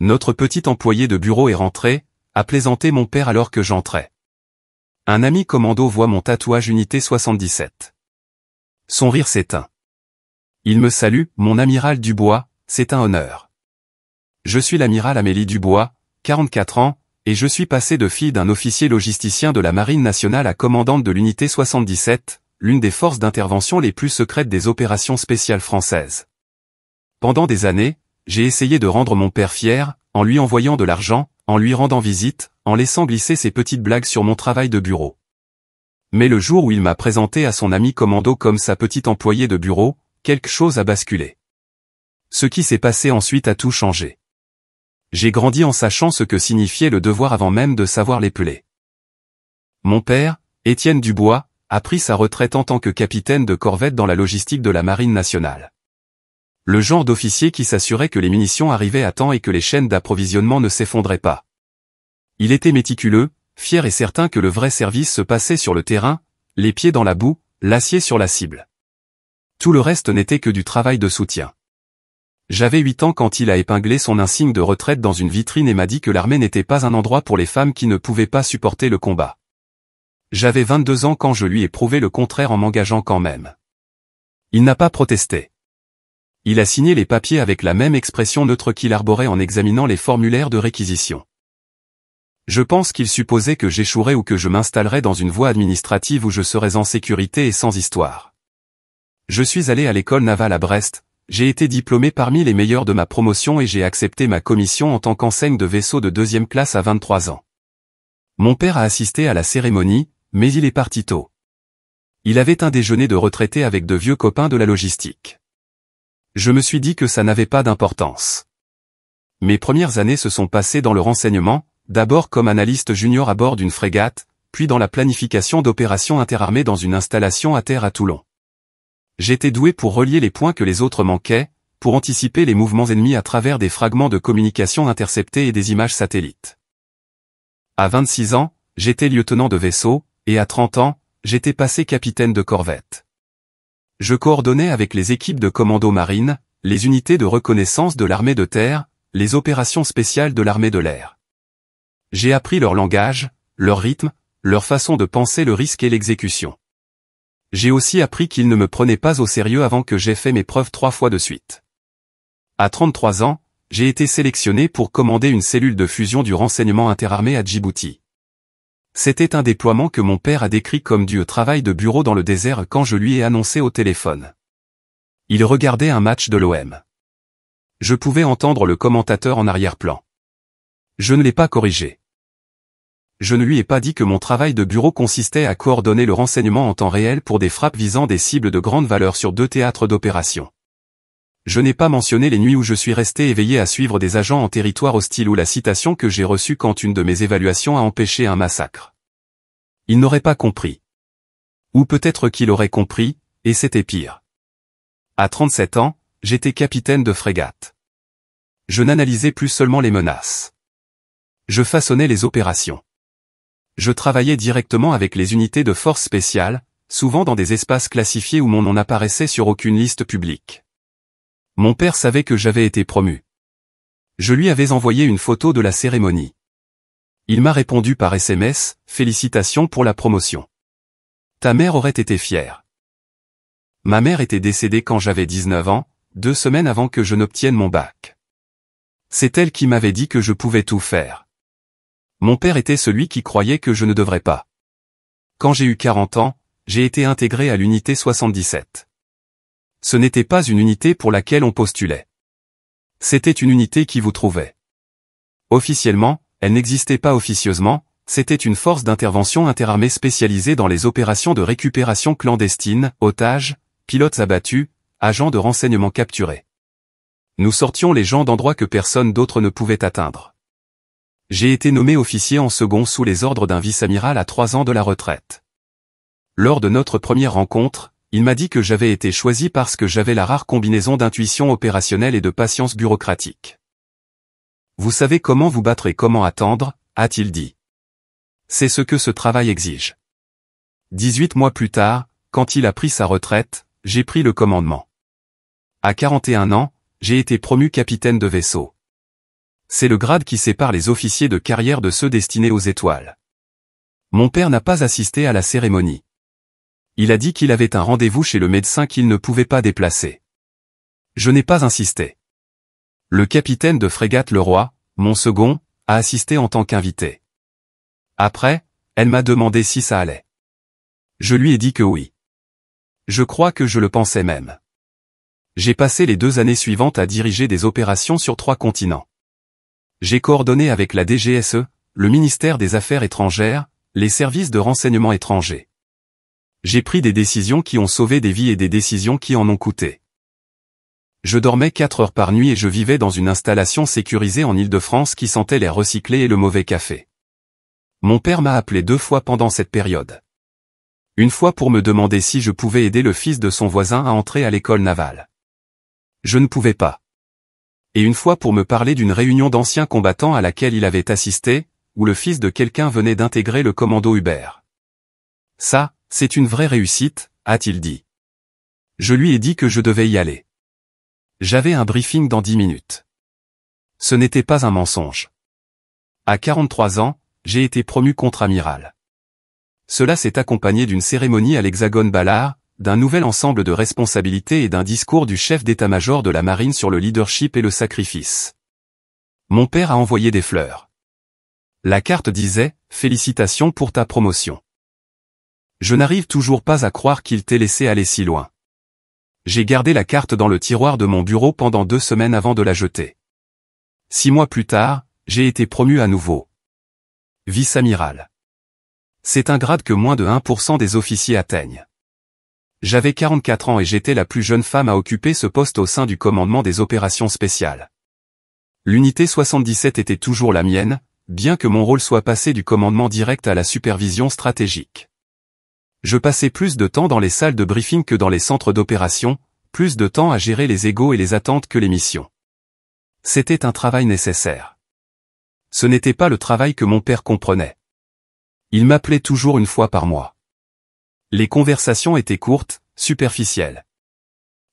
Notre petit employé de bureau est rentré, a plaisanté mon père alors que j'entrais. Un ami commando voit mon tatouage unité 77. Son rire s'éteint. Il me salue, mon amiral Dubois, c'est un honneur. Je suis l'amiral Amélie Dubois, 44 ans, et je suis passé de fille d'un officier logisticien de la Marine nationale à commandante de l'unité 77, l'une des forces d'intervention les plus secrètes des opérations spéciales françaises. Pendant des années, j'ai essayé de rendre mon père fier, en lui envoyant de l'argent, en lui rendant visite, en laissant glisser ses petites blagues sur mon travail de bureau. Mais le jour où il m'a présenté à son ami commando comme sa petite employée de bureau, quelque chose a basculé. Ce qui s'est passé ensuite a tout changé. J'ai grandi en sachant ce que signifiait le devoir avant même de savoir l'épeler. Mon père, Étienne Dubois, a pris sa retraite en tant que capitaine de corvette dans la logistique de la Marine nationale. Le genre d'officier qui s'assurait que les munitions arrivaient à temps et que les chaînes d'approvisionnement ne s'effondraient pas. Il était méticuleux, fier et certain que le vrai service se passait sur le terrain, les pieds dans la boue, l'acier sur la cible. Tout le reste n'était que du travail de soutien. J'avais 8 ans quand il a épinglé son insigne de retraite dans une vitrine et m'a dit que l'armée n'était pas un endroit pour les femmes qui ne pouvaient pas supporter le combat. J'avais 22 ans quand je lui ai prouvé le contraire en m'engageant quand même. Il n'a pas protesté. Il a signé les papiers avec la même expression neutre qu'il arborait en examinant les formulaires de réquisition. Je pense qu'il supposait que j'échouerais ou que je m'installerais dans une voie administrative où je serais en sécurité et sans histoire. Je suis allé à l'école navale à Brest, j'ai été diplômé parmi les meilleurs de ma promotion et j'ai accepté ma commission en tant qu'enseigne de vaisseau de 2e classe à 23 ans. Mon père a assisté à la cérémonie, mais il est parti tôt. Il avait un déjeuner de retraité avec de vieux copains de la logistique. Je me suis dit que ça n'avait pas d'importance. Mes premières années se sont passées dans le renseignement, d'abord comme analyste junior à bord d'une frégate, puis dans la planification d'opérations interarmées dans une installation à terre à Toulon. J'étais doué pour relier les points que les autres manquaient, pour anticiper les mouvements ennemis à travers des fragments de communication interceptés et des images satellites. À 26 ans, j'étais lieutenant de vaisseau, et à 30 ans, j'étais passé capitaine de corvette. Je coordonnais avec les équipes de commando marine, les unités de reconnaissance de l'armée de terre, les opérations spéciales de l'armée de l'air. J'ai appris leur langage, leur rythme, leur façon de penser le risque et l'exécution. J'ai aussi appris qu'ils ne me prenaient pas au sérieux avant que j'aie fait mes preuves 3 fois de suite. À 33 ans, j'ai été sélectionné pour commander une cellule de fusion du renseignement interarmé à Djibouti. C'était un déploiement que mon père a décrit comme du travail de bureau dans le désert quand je lui ai annoncé au téléphone. Il regardait un match de l'OM. Je pouvais entendre le commentateur en arrière-plan. Je ne l'ai pas corrigé. Je ne lui ai pas dit que mon travail de bureau consistait à coordonner le renseignement en temps réel pour des frappes visant des cibles de grande valeur sur 2 théâtres d'opération. Je n'ai pas mentionné les nuits où je suis resté éveillé à suivre des agents en territoire hostile ou la citation que j'ai reçue quand une de mes évaluations a empêché un massacre. Il n'aurait pas compris. Ou peut-être qu'il aurait compris, et c'était pire. À 37 ans, j'étais capitaine de frégate. Je n'analysais plus seulement les menaces. Je façonnais les opérations. Je travaillais directement avec les unités de forces spéciales, souvent dans des espaces classifiés où mon nom n'apparaissait sur aucune liste publique. Mon père savait que j'avais été promu. Je lui avais envoyé une photo de la cérémonie. Il m'a répondu par SMS, « Félicitations pour la promotion. Ta mère aurait été fière. » Ma mère était décédée quand j'avais 19 ans, 2 semaines avant que je n'obtienne mon bac. C'est elle qui m'avait dit que je pouvais tout faire. Mon père était celui qui croyait que je ne devrais pas. Quand j'ai eu 40 ans, j'ai été intégré à l'unité 77. Ce n'était pas une unité pour laquelle on postulait. C'était une unité qui vous trouvait. Officiellement, elle n'existait pas officieusement, c'était une force d'intervention interarmée spécialisée dans les opérations de récupération clandestine, otages, pilotes abattus, agents de renseignement capturés. Nous sortions les gens d'endroits que personne d'autre ne pouvait atteindre. J'ai été nommé officier en second sous les ordres d'un vice-amiral à 3 ans de la retraite. Lors de notre première rencontre, il m'a dit que j'avais été choisi parce que j'avais la rare combinaison d'intuition opérationnelle et de patience bureaucratique. Vous savez comment vous battre et comment attendre, a-t-il dit. C'est ce que ce travail exige. 18 mois plus tard, quand il a pris sa retraite, j'ai pris le commandement. À 41 ans, j'ai été promu capitaine de vaisseau. C'est le grade qui sépare les officiers de carrière de ceux destinés aux étoiles. Mon père n'a pas assisté à la cérémonie. Il a dit qu'il avait un rendez-vous chez le médecin qu'il ne pouvait pas déplacer. Je n'ai pas insisté. Le capitaine de frégate Le Roi, mon second, a assisté en tant qu'invité. Après, elle m'a demandé si ça allait. Je lui ai dit que oui. Je crois que je le pensais même. J'ai passé les 2 années suivantes à diriger des opérations sur 3 continents. J'ai coordonné avec la DGSE, le ministère des Affaires étrangères, les services de renseignement étrangers. J'ai pris des décisions qui ont sauvé des vies et des décisions qui en ont coûté. Je dormais 4 heures par nuit et je vivais dans une installation sécurisée en Île-de-France qui sentait l'air recyclé et le mauvais café. Mon père m'a appelé 2 fois pendant cette période. Une fois pour me demander si je pouvais aider le fils de son voisin à entrer à l'école navale. Je ne pouvais pas. Et une fois pour me parler d'une réunion d'anciens combattants à laquelle il avait assisté, où le fils de quelqu'un venait d'intégrer le commando Hubert. Ça, c'est une vraie réussite, a-t-il dit. Je lui ai dit que je devais y aller. J'avais un briefing dans 10 minutes. Ce n'était pas un mensonge. À 43 ans, j'ai été promu contre-amiral. Cela s'est accompagné d'une cérémonie à l'Hexagone Ballard, d'un nouvel ensemble de responsabilités et d'un discours du chef d'état-major de la marine sur le leadership et le sacrifice. Mon père a envoyé des fleurs. La carte disait « Félicitations pour ta promotion ». Je n'arrive toujours pas à croire qu'il t'ait laissé aller si loin. J'ai gardé la carte dans le tiroir de mon bureau pendant 2 semaines avant de la jeter. 6 mois plus tard, j'ai été promu à nouveau. Vice-amiral. C'est un grade que moins de 1% des officiers atteignent. J'avais 44 ans et j'étais la plus jeune femme à occuper ce poste au sein du commandement des opérations spéciales. L'unité 77 était toujours la mienne, bien que mon rôle soit passé du commandement direct à la supervision stratégique. Je passais plus de temps dans les salles de briefing que dans les centres d'opération, plus de temps à gérer les égos et les attentes que les missions. C'était un travail nécessaire. Ce n'était pas le travail que mon père comprenait. Il m'appelait toujours 1 fois par mois. Les conversations étaient courtes, superficielles.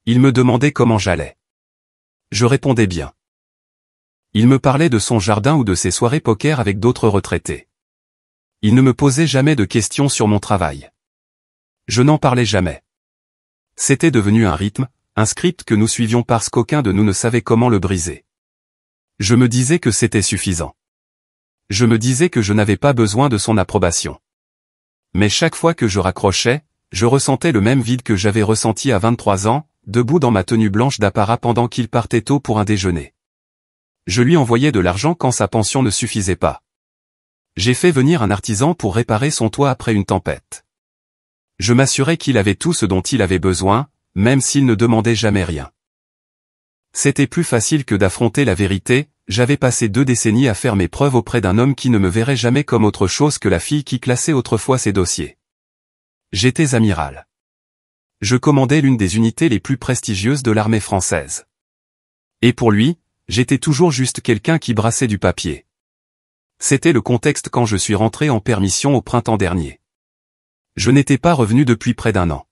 Il me demandait comment j'allais. Je répondais bien. Il me parlait de son jardin ou de ses soirées poker avec d'autres retraités. Il ne me posait jamais de questions sur mon travail. Je n'en parlais jamais. C'était devenu un rythme, un script que nous suivions parce qu'aucun de nous ne savait comment le briser. Je me disais que c'était suffisant. Je me disais que je n'avais pas besoin de son approbation. Mais chaque fois que je raccrochais, je ressentais le même vide que j'avais ressenti à 23 ans, debout dans ma tenue blanche d'apparat pendant qu'il partait tôt pour un déjeuner. Je lui envoyais de l'argent quand sa pension ne suffisait pas. J'ai fait venir un artisan pour réparer son toit après une tempête. Je m'assurais qu'il avait tout ce dont il avait besoin, même s'il ne demandait jamais rien. C'était plus facile que d'affronter la vérité, j'avais passé 2 décennies à faire mes preuves auprès d'un homme qui ne me verrait jamais comme autre chose que la fille qui classait autrefois ses dossiers. J'étais amiral. Je commandais l'une des unités les plus prestigieuses de l'armée française. Et pour lui, j'étais toujours juste quelqu'un qui brassait du papier. C'était le contexte quand je suis rentré en permission au printemps dernier. Je n'étais pas revenu depuis près d'1 an.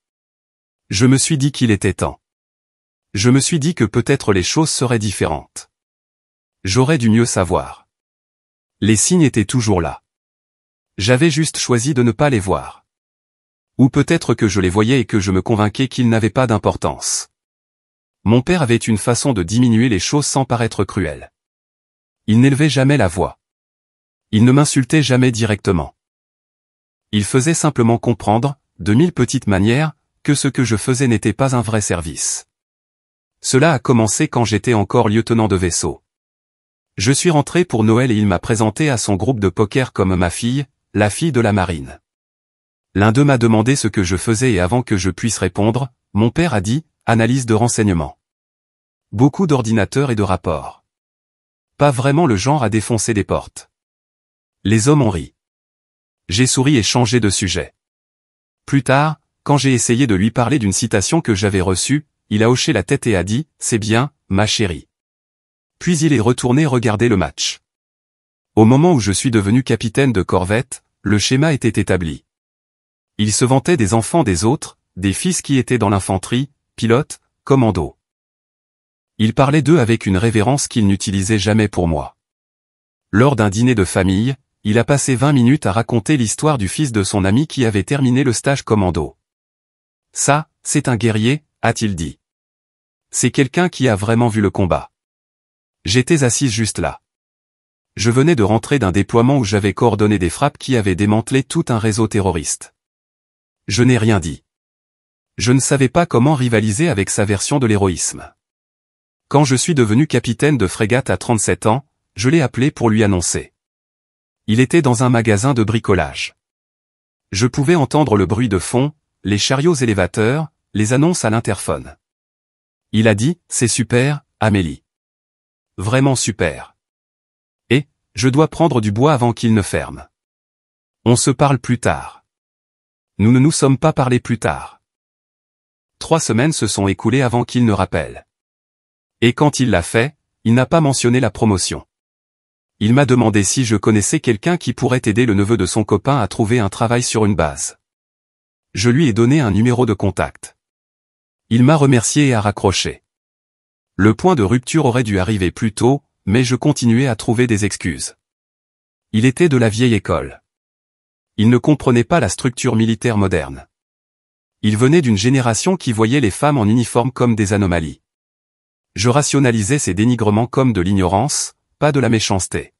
Je me suis dit qu'il était temps. Je me suis dit que peut-être les choses seraient différentes. J'aurais dû mieux savoir. Les signes étaient toujours là. J'avais juste choisi de ne pas les voir. Ou peut-être que je les voyais et que je me convainquais qu'ils n'avaient pas d'importance. Mon père avait une façon de diminuer les choses sans paraître cruel. Il n'élevait jamais la voix. Il ne m'insultait jamais directement. Il faisait simplement comprendre, de 1000 petites manières, que ce que je faisais n'était pas un vrai service. Cela a commencé quand j'étais encore lieutenant de vaisseau. Je suis rentré pour Noël et il m'a présenté à son groupe de poker comme ma fille, la fille de la marine. L'un d'eux m'a demandé ce que je faisais et avant que je puisse répondre, mon père a dit, analyse de renseignement. Beaucoup d'ordinateurs et de rapports. Pas vraiment le genre à défoncer des portes. Les hommes ont ri. J'ai souri et changé de sujet. Plus tard, quand j'ai essayé de lui parler d'une citation que j'avais reçue, il a hoché la tête et a dit, « C'est bien, ma chérie. » Puis il est retourné regarder le match. Au moment où je suis devenu capitaine de corvette, le schéma était établi. Il se vantait des enfants des autres, des fils qui étaient dans l'infanterie, pilotes, commando. Il parlait d'eux avec une révérence qu'il n'utilisait jamais pour moi. Lors d'un dîner de famille, il a passé 20 minutes à raconter l'histoire du fils de son ami qui avait terminé le stage commando. Ça, c'est un guerrier, a-t-il dit. C'est quelqu'un qui a vraiment vu le combat. J'étais assise juste là. Je venais de rentrer d'un déploiement où j'avais coordonné des frappes qui avaient démantelé tout un réseau terroriste. Je n'ai rien dit. Je ne savais pas comment rivaliser avec sa version de l'héroïsme. Quand je suis devenu capitaine de frégate à 37 ans, je l'ai appelé pour lui annoncer. Il était dans un magasin de bricolage. Je pouvais entendre le bruit de fond, les chariots élévateurs, les annonces à l'interphone. Il a dit, c'est super, Amélie. Vraiment super. Et, je dois prendre du bois avant qu'il ne ferme. On se parle plus tard. Nous ne nous sommes pas parlé plus tard. 3 semaines se sont écoulées avant qu'il ne rappelle. Et quand il l'a fait, il n'a pas mentionné la promotion. Il m'a demandé si je connaissais quelqu'un qui pourrait aider le neveu de son copain à trouver un travail sur une base. Je lui ai donné un numéro de contact. Il m'a remercié et a raccroché. Le point de rupture aurait dû arriver plus tôt, mais je continuais à trouver des excuses. Il était de la vieille école. Il ne comprenait pas la structure militaire moderne. Il venait d'une génération qui voyait les femmes en uniforme comme des anomalies. Je rationalisais ces dénigrements comme de l'ignorance, pas de la méchanceté.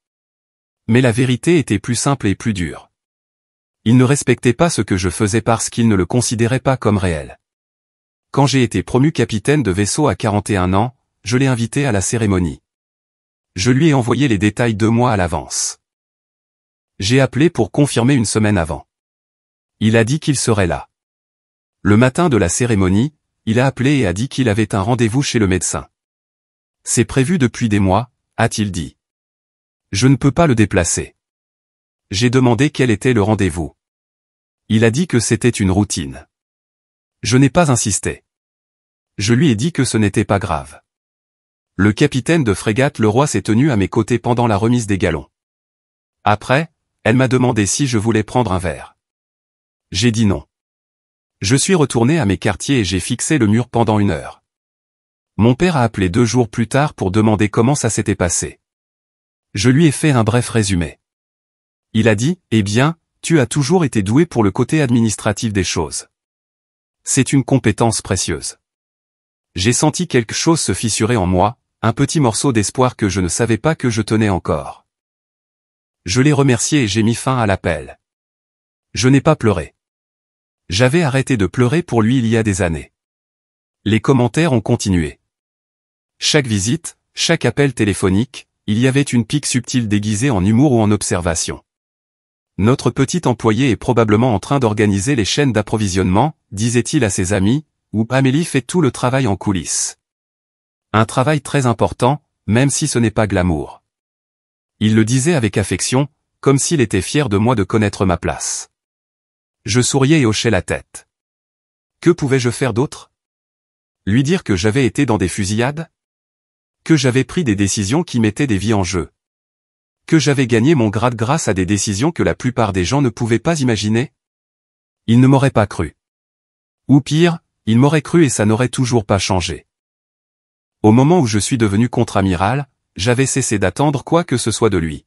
Mais la vérité était plus simple et plus dure. Il ne respectait pas ce que je faisais parce qu'il ne le considérait pas comme réel. Quand j'ai été promu capitaine de vaisseau à 41 ans, je l'ai invité à la cérémonie. Je lui ai envoyé les détails 2 mois à l'avance. J'ai appelé pour confirmer une semaine avant. Il a dit qu'il serait là. Le matin de la cérémonie, il a appelé et a dit qu'il avait un rendez-vous chez le médecin. C'est prévu depuis des mois, a-t-il dit. Je ne peux pas le déplacer. J'ai demandé quel était le rendez-vous. Il a dit que c'était une routine. Je n'ai pas insisté. Je lui ai dit que ce n'était pas grave. Le capitaine de frégate Le Roi s'est tenu à mes côtés pendant la remise des galons. Après, elle m'a demandé si je voulais prendre un verre. J'ai dit non. Je suis retourné à mes quartiers et j'ai fixé le mur pendant 1 heure. Mon père a appelé 2 jours plus tard pour demander comment ça s'était passé. Je lui ai fait un bref résumé. Il a dit, eh bien, tu as toujours été doué pour le côté administratif des choses. C'est une compétence précieuse. J'ai senti quelque chose se fissurer en moi, un petit morceau d'espoir que je ne savais pas que je tenais encore. Je l'ai remercié et j'ai mis fin à l'appel. Je n'ai pas pleuré. J'avais arrêté de pleurer pour lui il y a des années. Les commentaires ont continué. Chaque visite, chaque appel téléphonique, il y avait une pique subtile déguisée en humour ou en observation. Notre petit employé est probablement en train d'organiser les chaînes d'approvisionnement, disait-il à ses amis, où Amélie fait tout le travail en coulisses. Un travail très important, même si ce n'est pas glamour. Il le disait avec affection, comme s'il était fier de moi de connaître ma place. Je souriais et hochais la tête. Que pouvais-je faire d'autre? Lui dire que j'avais été dans des fusillades? Que j'avais pris des décisions qui mettaient des vies en jeu? Que j'avais gagné mon grade grâce à des décisions que la plupart des gens ne pouvaient pas imaginer? Il ne m'aurait pas cru. Ou pire, il m'aurait cru et ça n'aurait toujours pas changé. Au moment où je suis devenu contre-amiral, j'avais cessé d'attendre quoi que ce soit de lui.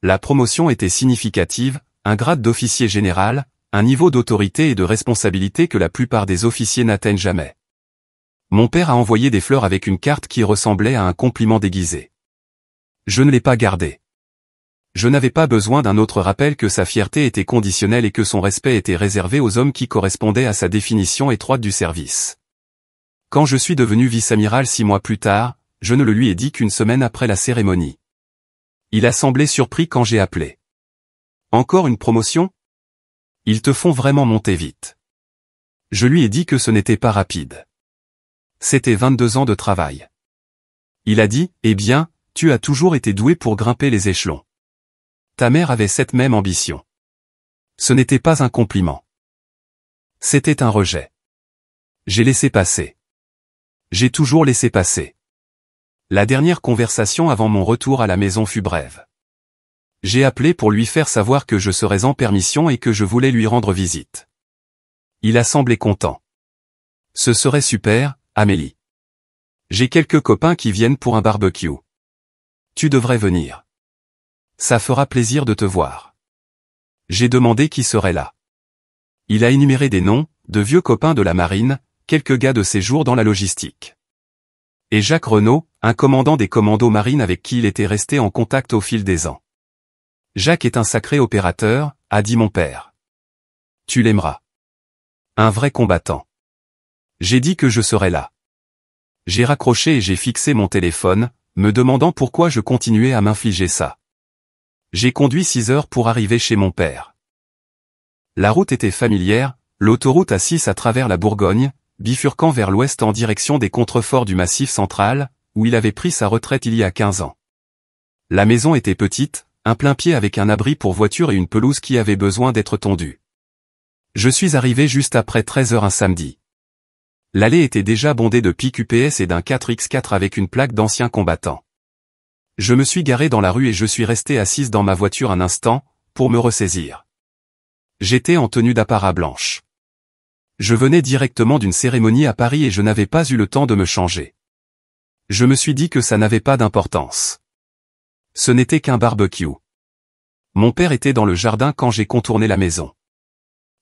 La promotion était significative, un grade d'officier général, un niveau d'autorité et de responsabilité que la plupart des officiers n'atteignent jamais. Mon père a envoyé des fleurs avec une carte qui ressemblait à un compliment déguisé. Je ne l'ai pas gardé. Je n'avais pas besoin d'un autre rappel que sa fierté était conditionnelle et que son respect était réservé aux hommes qui correspondaient à sa définition étroite du service. Quand je suis devenu vice-amiral 6 mois plus tard, je ne le lui ai dit qu'une semaine après la cérémonie. Il a semblé surpris quand j'ai appelé. Encore une promotion? Ils te font vraiment monter vite. Je lui ai dit que ce n'était pas rapide. C'était 22 ans de travail. Il a dit, eh bien, tu as toujours été doué pour grimper les échelons. Ta mère avait cette même ambition. Ce n'était pas un compliment. C'était un rejet. J'ai laissé passer. J'ai toujours laissé passer. La dernière conversation avant mon retour à la maison fut brève. J'ai appelé pour lui faire savoir que je serais en permission et que je voulais lui rendre visite. Il a semblé content. Ce serait super, Amélie. J'ai quelques copains qui viennent pour un barbecue. Tu devrais venir. Ça fera plaisir de te voir. J'ai demandé qui serait là. Il a énuméré des noms, de vieux copains de la marine, quelques gars de séjour dans la logistique. Et Jacques Renaud, un commandant des commandos marines avec qui il était resté en contact au fil des ans. Jacques est un sacré opérateur, a dit mon père. Tu l'aimeras. Un vrai combattant. J'ai dit que je serais là. J'ai raccroché et j'ai fixé mon téléphone, me demandant pourquoi je continuais à m'infliger ça. J'ai conduit 6 heures pour arriver chez mon père. La route était familière, l'autoroute A6 à travers la Bourgogne, bifurquant vers l'ouest en direction des contreforts du Massif central, où il avait pris sa retraite il y a 15 ans. La maison était petite, un plein-pied avec un abri pour voiture et une pelouse qui avait besoin d'être tondue. Je suis arrivé juste après 13 heures un samedi. L'allée était déjà bondée de pics UPS et d'un 4x4 avec une plaque d'anciens combattants. Je me suis garé dans la rue et je suis resté assise dans ma voiture un instant, pour me ressaisir. J'étais en tenue d'apparat blanche. Je venais directement d'une cérémonie à Paris et je n'avais pas eu le temps de me changer. Je me suis dit que ça n'avait pas d'importance. Ce n'était qu'un barbecue. Mon père était dans le jardin quand j'ai contourné la maison.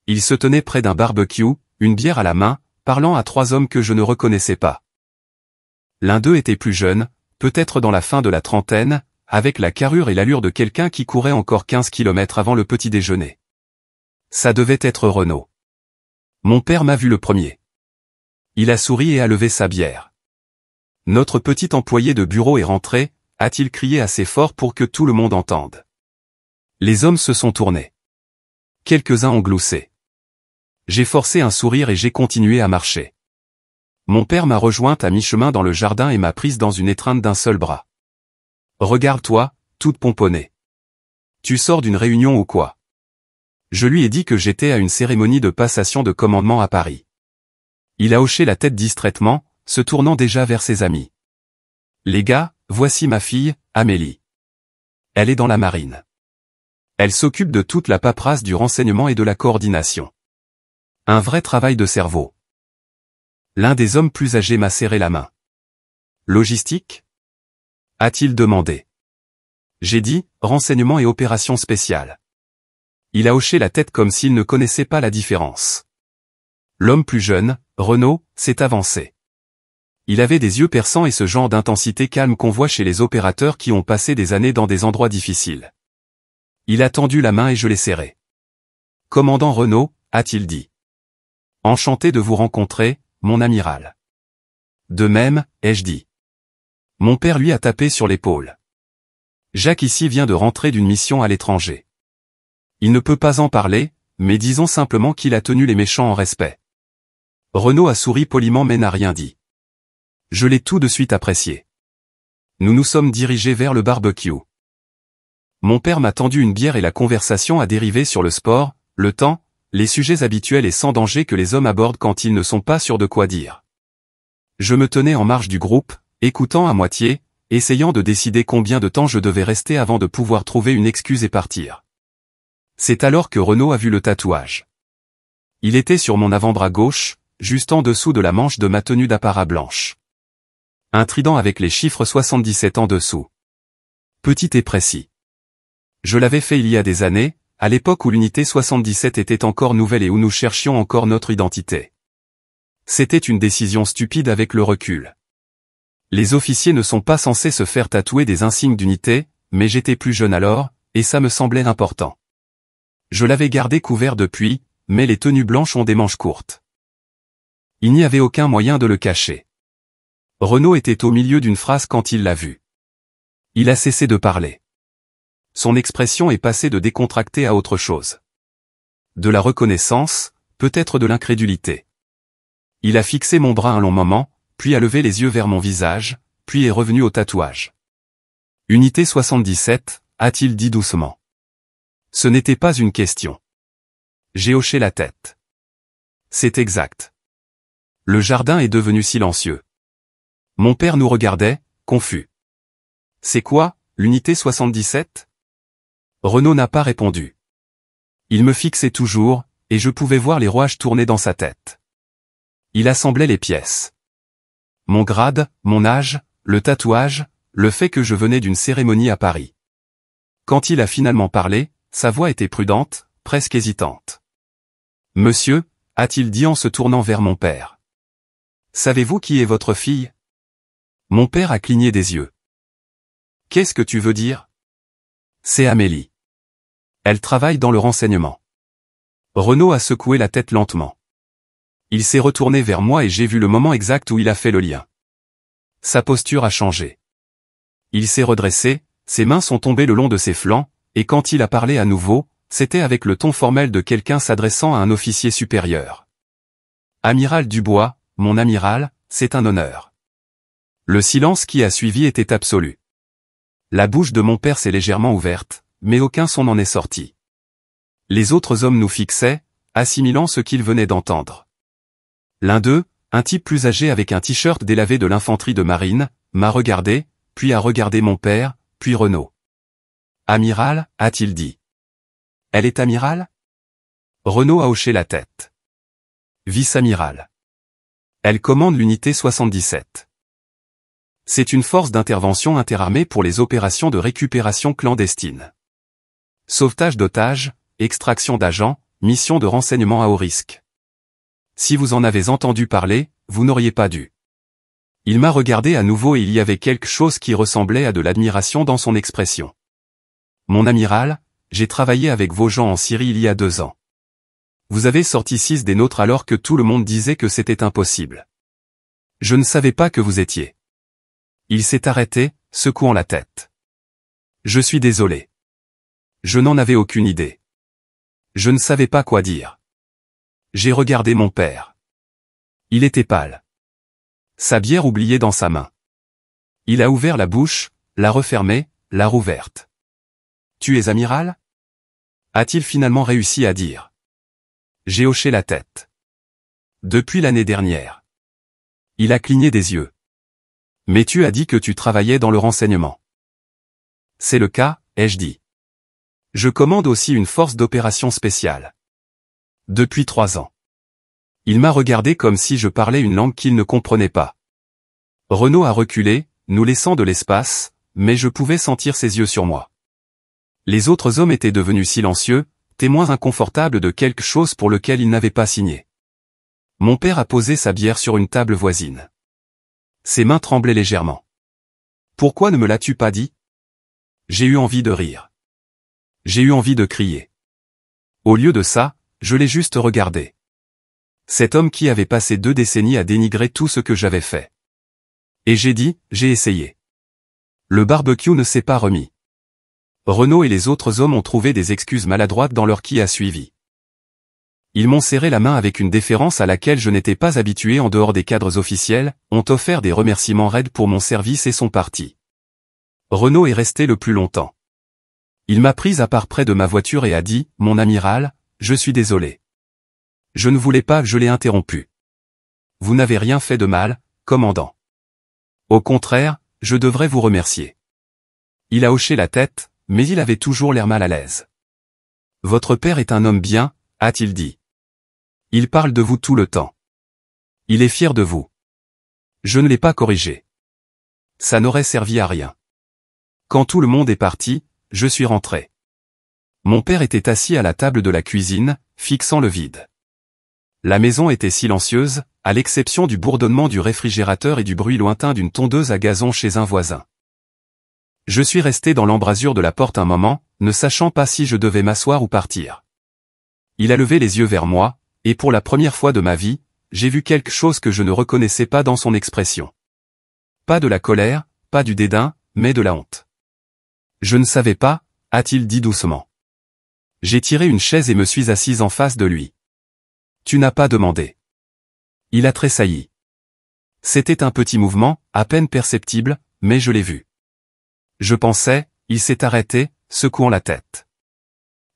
Il se tenait près d'un barbecue, une bière à la main, parlant à 3 hommes que je ne reconnaissais pas. L'un d'eux était plus jeune, peut-être dans la fin de la trentaine, avec la carrure et l'allure de quelqu'un qui courait encore 15 kilomètres avant le petit déjeuner. Ça devait être Renaud. Mon père m'a vu le premier. Il a souri et a levé sa bière. Notre petit employé de bureau est rentré, a-t-il crié assez fort pour que tout le monde entende. Les hommes se sont tournés. Quelques-uns ont gloussé. J'ai forcé un sourire et j'ai continué à marcher. Mon père m'a rejointe à mi-chemin dans le jardin et m'a prise dans une étreinte d'un seul bras. Regarde-toi, toute pomponnée. Tu sors d'une réunion ou quoi? Je lui ai dit que j'étais à une cérémonie de passation de commandement à Paris. Il a hoché la tête distraitement, se tournant déjà vers ses amis. Les gars, voici ma fille, Amélie. Elle est dans la marine. Elle s'occupe de toute la paperasse du renseignement et de la coordination. Un vrai travail de cerveau. L'un des hommes plus âgés m'a serré la main. Logistique? A-t-il demandé. J'ai dit, renseignement et opérations spéciales. Il a hoché la tête comme s'il ne connaissait pas la différence. L'homme plus jeune, Renaud, s'est avancé. Il avait des yeux perçants et ce genre d'intensité calme qu'on voit chez les opérateurs qui ont passé des années dans des endroits difficiles. Il a tendu la main et je l'ai serré. Commandant Renaud, a-t-il dit. Enchanté de vous rencontrer, mon amiral. De même, ai-je dit. Mon père lui a tapé sur l'épaule. Jacques ici vient de rentrer d'une mission à l'étranger. Il ne peut pas en parler, mais disons simplement qu'il a tenu les méchants en respect. Renaud a souri poliment mais n'a rien dit. Je l'ai tout de suite apprécié. Nous nous sommes dirigés vers le barbecue. Mon père m'a tendu une bière et la conversation a dérivé sur le sport, le temps, les sujets habituels et sans danger que les hommes abordent quand ils ne sont pas sûrs de quoi dire. Je me tenais en marge du groupe, écoutant à moitié, essayant de décider combien de temps je devais rester avant de pouvoir trouver une excuse et partir. C'est alors que Renaud a vu le tatouage. Il était sur mon avant-bras gauche, juste en dessous de la manche de ma tenue d'apparat blanche. Un trident avec les chiffres 77 en dessous. Petit et précis. Je l'avais fait il y a des années, à l'époque où l'unité 77 était encore nouvelle et où nous cherchions encore notre identité. C'était une décision stupide avec le recul. Les officiers ne sont pas censés se faire tatouer des insignes d'unité, mais j'étais plus jeune alors, et ça me semblait important. Je l'avais gardé couvert depuis, mais les tenues blanches ont des manches courtes. Il n'y avait aucun moyen de le cacher. Renaud était au milieu d'une phrase quand il l'a vu. Il a cessé de parler. Son expression est passée de décontractée à autre chose. De la reconnaissance, peut-être de l'incrédulité. Il a fixé mon bras un long moment, puis a levé les yeux vers mon visage, puis est revenu au tatouage. Unité 77, a-t-il dit doucement. Ce n'était pas une question. J'ai hoché la tête. C'est exact. Le jardin est devenu silencieux. Mon père nous regardait, confus. C'est quoi, l'unité 77 ? Renaud n'a pas répondu. Il me fixait toujours, et je pouvais voir les rouages tourner dans sa tête. Il assemblait les pièces. Mon grade, mon âge, le tatouage, le fait que je venais d'une cérémonie à Paris. Quand il a finalement parlé, sa voix était prudente, presque hésitante. « Monsieur » a-t-il dit en se tournant vers mon père. « Savez-vous qui est votre fille » Mon père a cligné des yeux. « Qu'est-ce que tu veux dire ?»« C'est Amélie. Elle travaille dans le renseignement. » Renaud a secoué la tête lentement. Il s'est retourné vers moi et j'ai vu le moment exact où il a fait le lien. Sa posture a changé. Il s'est redressé, ses mains sont tombées le long de ses flancs, et quand il a parlé à nouveau, c'était avec le ton formel de quelqu'un s'adressant à un officier supérieur. « Amiral Dubois, mon amiral, c'est un honneur. » Le silence qui a suivi était absolu. La bouche de mon père s'est légèrement ouverte, mais aucun son n'en est sorti. Les autres hommes nous fixaient, assimilant ce qu'ils venaient d'entendre. L'un d'eux, un type plus âgé avec un t-shirt délavé de l'infanterie de marine, m'a regardé, puis a regardé mon père, puis Renaud. « Amiral » a-t-il dit. « Elle est amiral » Renaud a hoché la tête. « Vice-amiral. Elle commande l'unité 77. C'est une force d'intervention interarmée pour les opérations de récupération clandestine. Sauvetage d'otages, extraction d'agents, mission de renseignement à haut risque. Si vous en avez entendu parler, vous n'auriez pas dû. » Il m'a regardé à nouveau et il y avait quelque chose qui ressemblait à de l'admiration dans son expression. « Mon amiral, j'ai travaillé avec vos gens en Syrie il y a 2 ans. Vous avez sorti 6 des nôtres alors que tout le monde disait que c'était impossible. Je ne savais pas que vous étiez. » Il s'est arrêté, secouant la tête. « Je suis désolé. Je n'en avais aucune idée. Je ne savais pas quoi dire. » J'ai regardé mon père. Il était pâle. Sa bière oubliée dans sa main. Il a ouvert la bouche, l'a refermée, l'a rouverte. « Tu es amiral » a-t-il finalement réussi à dire. J'ai hoché la tête. Depuis l'année dernière. Il a cligné des yeux. Mais tu as dit que tu travaillais dans le renseignement. C'est le cas, ai-je dit. Je commande aussi une force d'opération spéciale. Depuis 3 ans. Il m'a regardé comme si je parlais une langue qu'il ne comprenait pas. Renaud a reculé, nous laissant de l'espace, mais je pouvais sentir ses yeux sur moi. Les autres hommes étaient devenus silencieux, témoins inconfortables de quelque chose pour lequel ils n'avaient pas signé. Mon père a posé sa bière sur une table voisine. Ses mains tremblaient légèrement. « Pourquoi ne me l'as-tu pas dit ?» J'ai eu envie de rire. J'ai eu envie de crier. Au lieu de ça, je l'ai juste regardé. Cet homme qui avait passé 2 décennies à dénigrer tout ce que j'avais fait. Et j'ai dit, j'ai essayé. Le barbecue ne s'est pas remis. Renaud et les autres hommes ont trouvé des excuses maladroites dans leur qui a suivi. Ils m'ont serré la main avec une déférence à laquelle je n'étais pas habitué en dehors des cadres officiels, ont offert des remerciements raides pour mon service et sont partis. Renaud est resté le plus longtemps. Il m'a pris à part près de ma voiture et a dit, « Mon amiral, je suis désolé. Je ne voulais pas, je l'ai interrompu. Vous n'avez rien fait de mal, commandant. Au contraire, je devrais vous remercier. » Il a hoché la tête, mais il avait toujours l'air mal à l'aise. « Votre père est un homme bien, » a-t-il dit. « Il parle de vous tout le temps. Il est fier de vous. » Je ne l'ai pas corrigé. Ça n'aurait servi à rien. Quand tout le monde est parti, je suis rentré. Mon père était assis à la table de la cuisine, fixant le vide. La maison était silencieuse, à l'exception du bourdonnement du réfrigérateur et du bruit lointain d'une tondeuse à gazon chez un voisin. Je suis resté dans l'embrasure de la porte un moment, ne sachant pas si je devais m'asseoir ou partir. Il a levé les yeux vers moi, et pour la première fois de ma vie, j'ai vu quelque chose que je ne reconnaissais pas dans son expression. Pas de la colère, pas du dédain, mais de la honte. « Je ne savais pas » a-t-il dit doucement. J'ai tiré une chaise et me suis assise en face de lui. « Tu n'as pas demandé. » Il a tressailli. C'était un petit mouvement, à peine perceptible, mais je l'ai vu. Je pensais, il s'est arrêté, secouant la tête.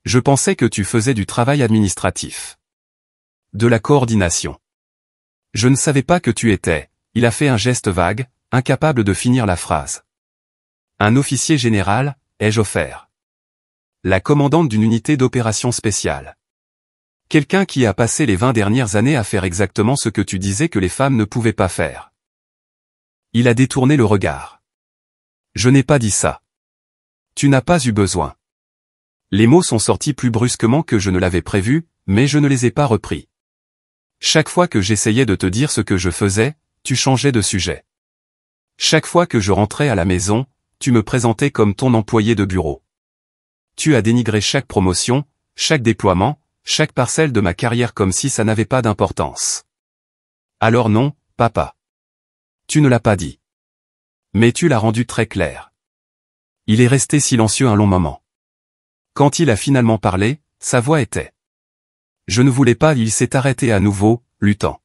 Je pensais que tu faisais du travail administratif. De la coordination. Je ne savais pas que tu étais, il a fait un geste vague, incapable de finir la phrase. Un officier général, ai-je offert. La commandante d'une unité d'opération spéciale. Quelqu'un qui a passé les 20 dernières années à faire exactement ce que tu disais que les femmes ne pouvaient pas faire. Il a détourné le regard. Je n'ai pas dit ça. Tu n'as pas eu besoin. Les mots sont sortis plus brusquement que je ne l'avais prévu, mais je ne les ai pas repris. Chaque fois que j'essayais de te dire ce que je faisais, tu changeais de sujet. Chaque fois que je rentrais à la maison, tu me présentais comme ton employé de bureau. Tu as dénigré chaque promotion, chaque déploiement, chaque parcelle de ma carrière comme si ça n'avait pas d'importance. Alors non, papa. Tu ne l'as pas dit. Mais tu l'as rendu très clair. Il est resté silencieux un long moment. Quand il a finalement parlé, sa voix était. Je ne voulais pas, il s'est arrêté à nouveau, luttant.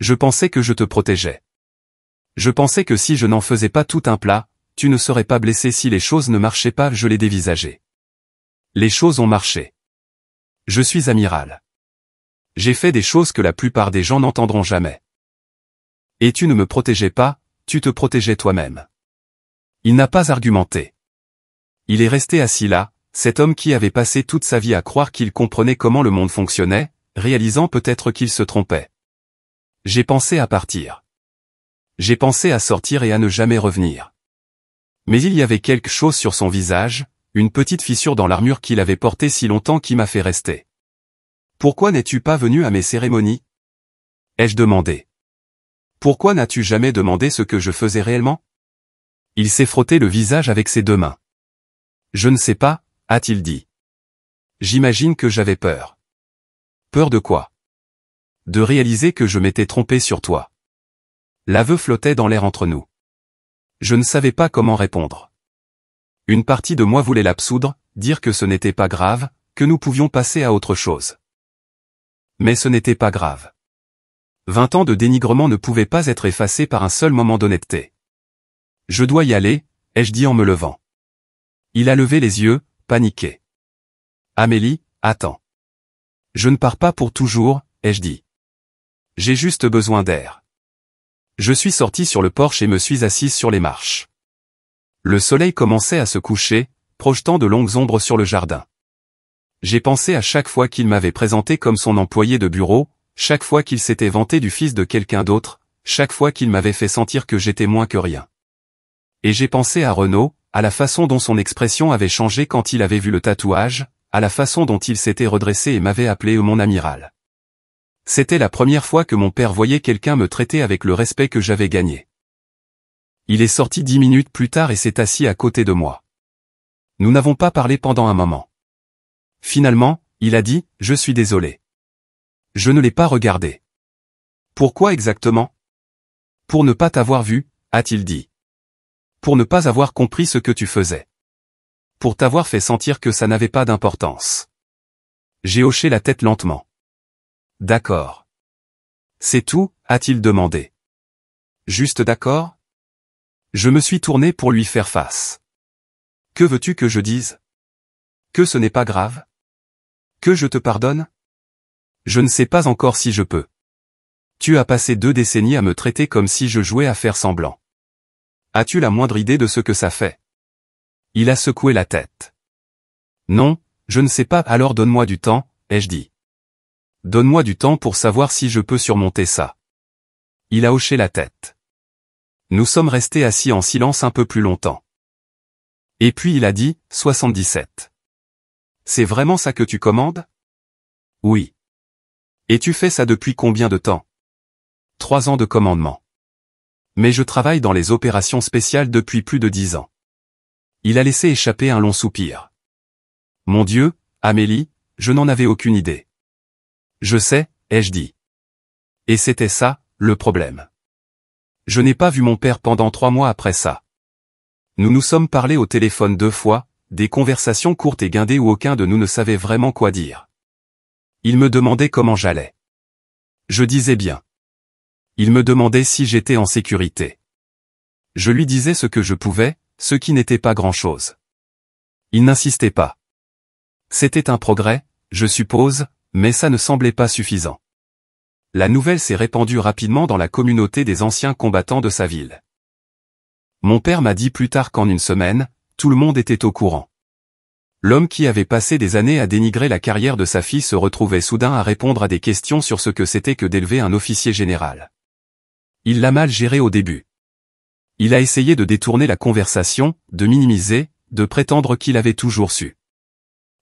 Je pensais que je te protégeais. Je pensais que si je n'en faisais pas tout un plat, tu ne serais pas blessé si les choses ne marchaient pas, je l'ai dévisagé. Les choses ont marché. Je suis amiral. J'ai fait des choses que la plupart des gens n'entendront jamais. Et tu ne me protégeais pas, tu te protégeais toi-même. Il n'a pas argumenté. Il est resté assis là, cet homme qui avait passé toute sa vie à croire qu'il comprenait comment le monde fonctionnait, réalisant peut-être qu'il se trompait. J'ai pensé à partir. J'ai pensé à sortir et à ne jamais revenir. Mais il y avait quelque chose sur son visage, une petite fissure dans l'armure qu'il avait portée si longtemps qui m'a fait rester. Pourquoi n'es-tu pas venu à mes cérémonies? Ai-je demandé. Pourquoi n'as-tu jamais demandé ce que je faisais réellement? Il s'est frotté le visage avec ses deux mains. Je ne sais pas, a-t-il dit. J'imagine que j'avais peur. Peur de quoi? De réaliser que je m'étais trompé sur toi. L'aveu flottait dans l'air entre nous. Je ne savais pas comment répondre. Une partie de moi voulait l'absoudre, dire que ce n'était pas grave, que nous pouvions passer à autre chose. Mais ce n'était pas grave. 20 ans de dénigrement ne pouvaient pas être effacés par un seul moment d'honnêteté. Je dois y aller, ai-je dit en me levant. Il a levé les yeux, paniqué. Amélie, attends. Je ne pars pas pour toujours, ai-je dit. J'ai juste besoin d'air. Je suis sorti sur le porche et me suis assise sur les marches. Le soleil commençait à se coucher, projetant de longues ombres sur le jardin. J'ai pensé à chaque fois qu'il m'avait présenté comme son employé de bureau, chaque fois qu'il s'était vanté du fils de quelqu'un d'autre, chaque fois qu'il m'avait fait sentir que j'étais moins que rien. Et j'ai pensé à Renaud, à la façon dont son expression avait changé quand il avait vu le tatouage, à la façon dont il s'était redressé et m'avait appelé mon amiral. C'était la première fois que mon père voyait quelqu'un me traiter avec le respect que j'avais gagné. Il est sorti 10 minutes plus tard et s'est assis à côté de moi. Nous n'avons pas parlé pendant un moment. Finalement, il a dit, je suis désolé. Je ne l'ai pas regardé. Pourquoi exactement? Pour ne pas t'avoir vu, a-t-il dit. Pour ne pas avoir compris ce que tu faisais. Pour t'avoir fait sentir que ça n'avait pas d'importance. J'ai hoché la tête lentement. D'accord. C'est tout, a-t-il demandé. Juste d'accord? Je me suis tourné pour lui faire face. Que veux-tu que je dise? Que ce n'est pas grave? Que je te pardonne? Je ne sais pas encore si je peux. Tu as passé 2 décennies à me traiter comme si je jouais à faire semblant. As-tu la moindre idée de ce que ça fait? Il a secoué la tête. Non, je ne sais pas, alors donne-moi du temps, ai-je dit. Donne-moi du temps pour savoir si je peux surmonter ça. Il a hoché la tête. Nous sommes restés assis en silence un peu plus longtemps. Et puis il a dit, 77. C'est vraiment ça que tu commandes? Oui. Et tu fais ça depuis combien de temps? 3 ans de commandement. Mais je travaille dans les opérations spéciales depuis plus de 10 ans. Il a laissé échapper un long soupir. Mon Dieu, Amélie, je n'en avais aucune idée. Je sais, ai-je dit. Et c'était ça, le problème. Je n'ai pas vu mon père pendant 3 mois après ça. Nous nous sommes parlé au téléphone 2 fois, des conversations courtes et guindées où aucun de nous ne savait vraiment quoi dire. Il me demandait comment j'allais. Je disais bien. Il me demandait si j'étais en sécurité. Je lui disais ce que je pouvais, ce qui n'était pas grand-chose. Il n'insistait pas. C'était un progrès, je suppose, mais ça ne semblait pas suffisant. La nouvelle s'est répandue rapidement dans la communauté des anciens combattants de sa ville. Mon père m'a dit plus tard qu'en une semaine, tout le monde était au courant. L'homme qui avait passé des années à dénigrer la carrière de sa fille se retrouvait soudain à répondre à des questions sur ce que c'était que d'élever un officier général. Il l'a mal géré au début. Il a essayé de détourner la conversation, de minimiser, de prétendre qu'il avait toujours su.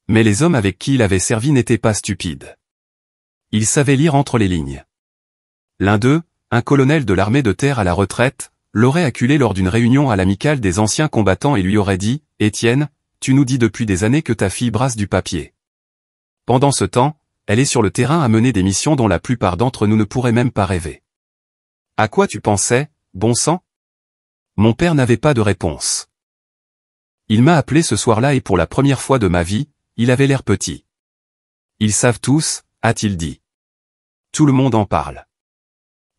Mais les hommes avec qui il avait servi n'étaient pas stupides. Ils savaient lire entre les lignes. L'un d'eux, un colonel de l'armée de terre à la retraite, l'aurait acculé lors d'une réunion à l'amicale des anciens combattants et lui aurait dit « Étienne, tu nous dis depuis des années que ta fille brasse du papier. Pendant ce temps, elle est sur le terrain à mener des missions dont la plupart d'entre nous ne pourraient même pas rêver. À quoi tu pensais, bon sang ?» Mon père n'avait pas de réponse. Il m'a appelé ce soir-là et pour la première fois de ma vie, il avait l'air petit. « Ils savent tous », a-t-il dit. Tout le monde en parle.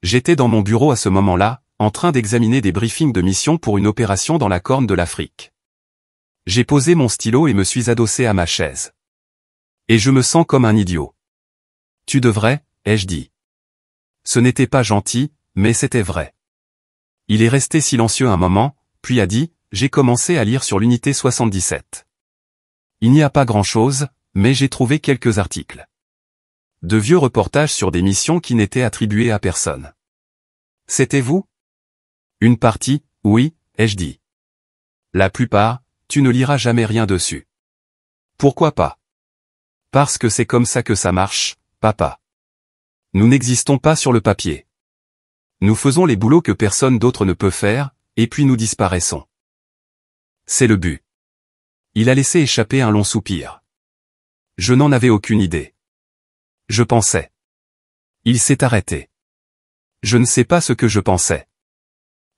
J'étais dans mon bureau à ce moment-là, en train d'examiner des briefings de mission pour une opération dans la Corne de l'Afrique. J'ai posé mon stylo et me suis adossé à ma chaise. Et je me sens comme un idiot. Tu devrais, ai-je dit. Ce n'était pas gentil, mais c'était vrai. Il est resté silencieux un moment, puis a dit, j'ai commencé à lire sur l'unité 77. Il n'y a pas grand-chose, mais j'ai trouvé quelques articles. De vieux reportages sur des missions qui n'étaient attribuées à personne. C'était vous? Une partie, oui, ai-je dit. La plupart, tu ne liras jamais rien dessus. Pourquoi pas? Parce que c'est comme ça que ça marche, papa. Nous n'existons pas sur le papier. Nous faisons les boulots que personne d'autre ne peut faire, et puis nous disparaissons. C'est le but. Il a laissé échapper un long soupir. Je n'en avais aucune idée. Je pensais. Il s'est arrêté. Je ne sais pas ce que je pensais.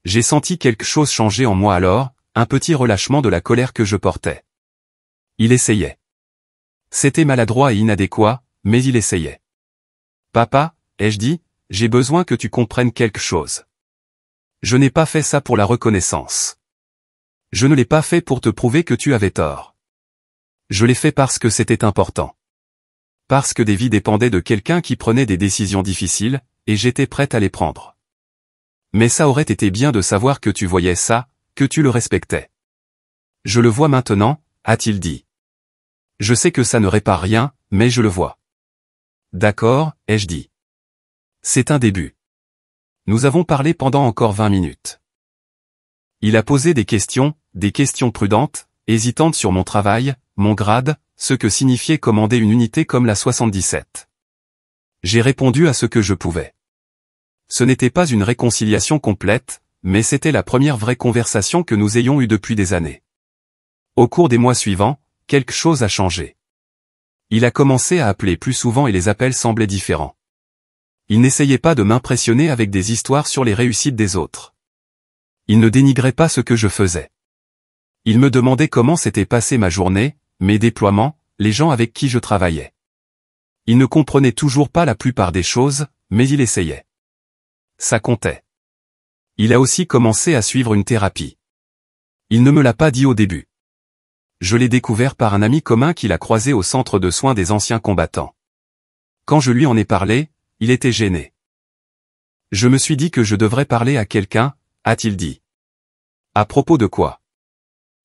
J'ai senti quelque chose changer en moi alors, un petit relâchement de la colère que je portais. Il essayait. C'était maladroit et inadéquat, mais il essayait. Papa, ai-je dit, j'ai besoin que tu comprennes quelque chose. Je n'ai pas fait ça pour la reconnaissance. Je ne l'ai pas fait pour te prouver que tu avais tort. Je l'ai fait parce que c'était important. Parce que des vies dépendaient de quelqu'un qui prenait des décisions difficiles, et j'étais prête à les prendre. Mais ça aurait été bien de savoir que tu voyais ça, que tu le respectais. Je le vois maintenant, a-t-il dit. Je sais que ça ne répare rien, mais je le vois. D'accord, ai-je dit. C'est un début. Nous avons parlé pendant encore 20 minutes. Il a posé des questions prudentes, hésitantes sur mon travail, mon grade, ce que signifiait commander une unité comme la 77. J'ai répondu à ce que je pouvais. Ce n'était pas une réconciliation complète, mais c'était la première vraie conversation que nous ayons eue depuis des années. Au cours des mois suivants, quelque chose a changé. Il a commencé à appeler plus souvent et les appels semblaient différents. Il n'essayait pas de m'impressionner avec des histoires sur les réussites des autres. Il ne dénigrait pas ce que je faisais. Il me demandait comment s'était passée ma journée, mes déploiements, les gens avec qui je travaillais. Il ne comprenait toujours pas la plupart des choses, mais il essayait. Ça comptait. Il a aussi commencé à suivre une thérapie. Il ne me l'a pas dit au début. Je l'ai découvert par un ami commun qu'il a croisé au centre de soins des anciens combattants. Quand je lui en ai parlé, il était gêné. Je me suis dit que je devrais parler à quelqu'un, a-t-il dit. À propos de quoi?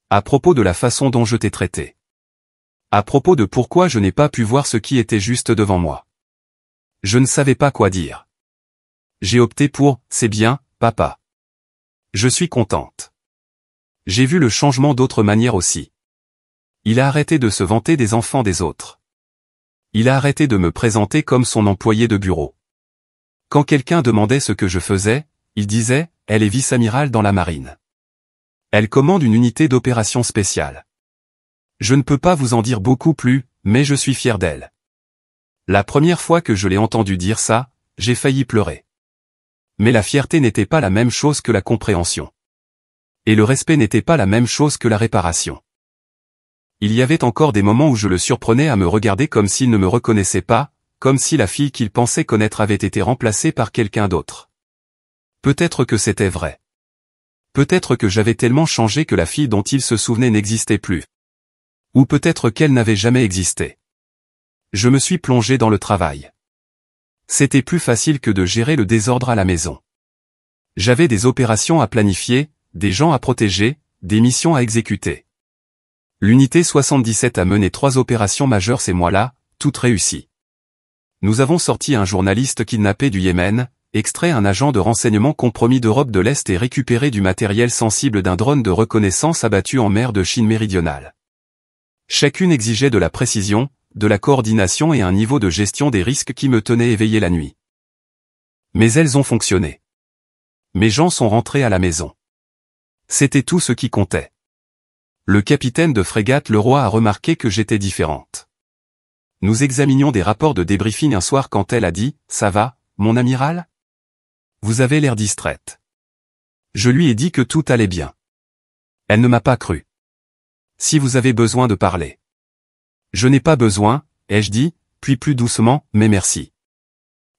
À propos de la façon dont je t'ai traité. À propos de pourquoi je n'ai pas pu voir ce qui était juste devant moi. Je ne savais pas quoi dire. J'ai opté pour « c'est bien, papa ». Je suis contente. J'ai vu le changement d'autres manières aussi. Il a arrêté de se vanter des enfants des autres. Il a arrêté de me présenter comme son employé de bureau. Quand quelqu'un demandait ce que je faisais, il disait « elle est vice-amiral dans la marine. Elle commande une unité d'opération spéciale. » Je ne peux pas vous en dire beaucoup plus, mais je suis fier d'elle. La première fois que je l'ai entendu dire ça, j'ai failli pleurer. Mais la fierté n'était pas la même chose que la compréhension. Et le respect n'était pas la même chose que la réparation. Il y avait encore des moments où je le surprenais à me regarder comme s'il ne me reconnaissait pas, comme si la fille qu'il pensait connaître avait été remplacée par quelqu'un d'autre. Peut-être que c'était vrai. Peut-être que j'avais tellement changé que la fille dont il se souvenait n'existait plus. Ou peut-être qu'elle n'avait jamais existé. Je me suis plongé dans le travail. C'était plus facile que de gérer le désordre à la maison. J'avais des opérations à planifier, des gens à protéger, des missions à exécuter. L'unité 77 a mené 3 opérations majeures ces mois-là, toutes réussies. Nous avons sorti un journaliste kidnappé du Yémen, extrait un agent de renseignement compromis d'Europe de l'Est et récupéré du matériel sensible d'un drone de reconnaissance abattu en mer de Chine méridionale. Chacune exigeait de la précision, de la coordination et un niveau de gestion des risques qui me tenait éveillé la nuit. Mais elles ont fonctionné. Mes gens sont rentrés à la maison. C'était tout ce qui comptait. Le capitaine de frégate Le Roi a remarqué que j'étais différente. Nous examinions des rapports de débriefing un soir quand elle a dit « Ça va, mon amiral ? Vous avez l'air distraite. » Je lui ai dit que tout allait bien. Elle ne m'a pas cru. « Si vous avez besoin de parler. »« Je n'ai pas besoin, » ai-je dit, puis plus doucement « Mais merci. »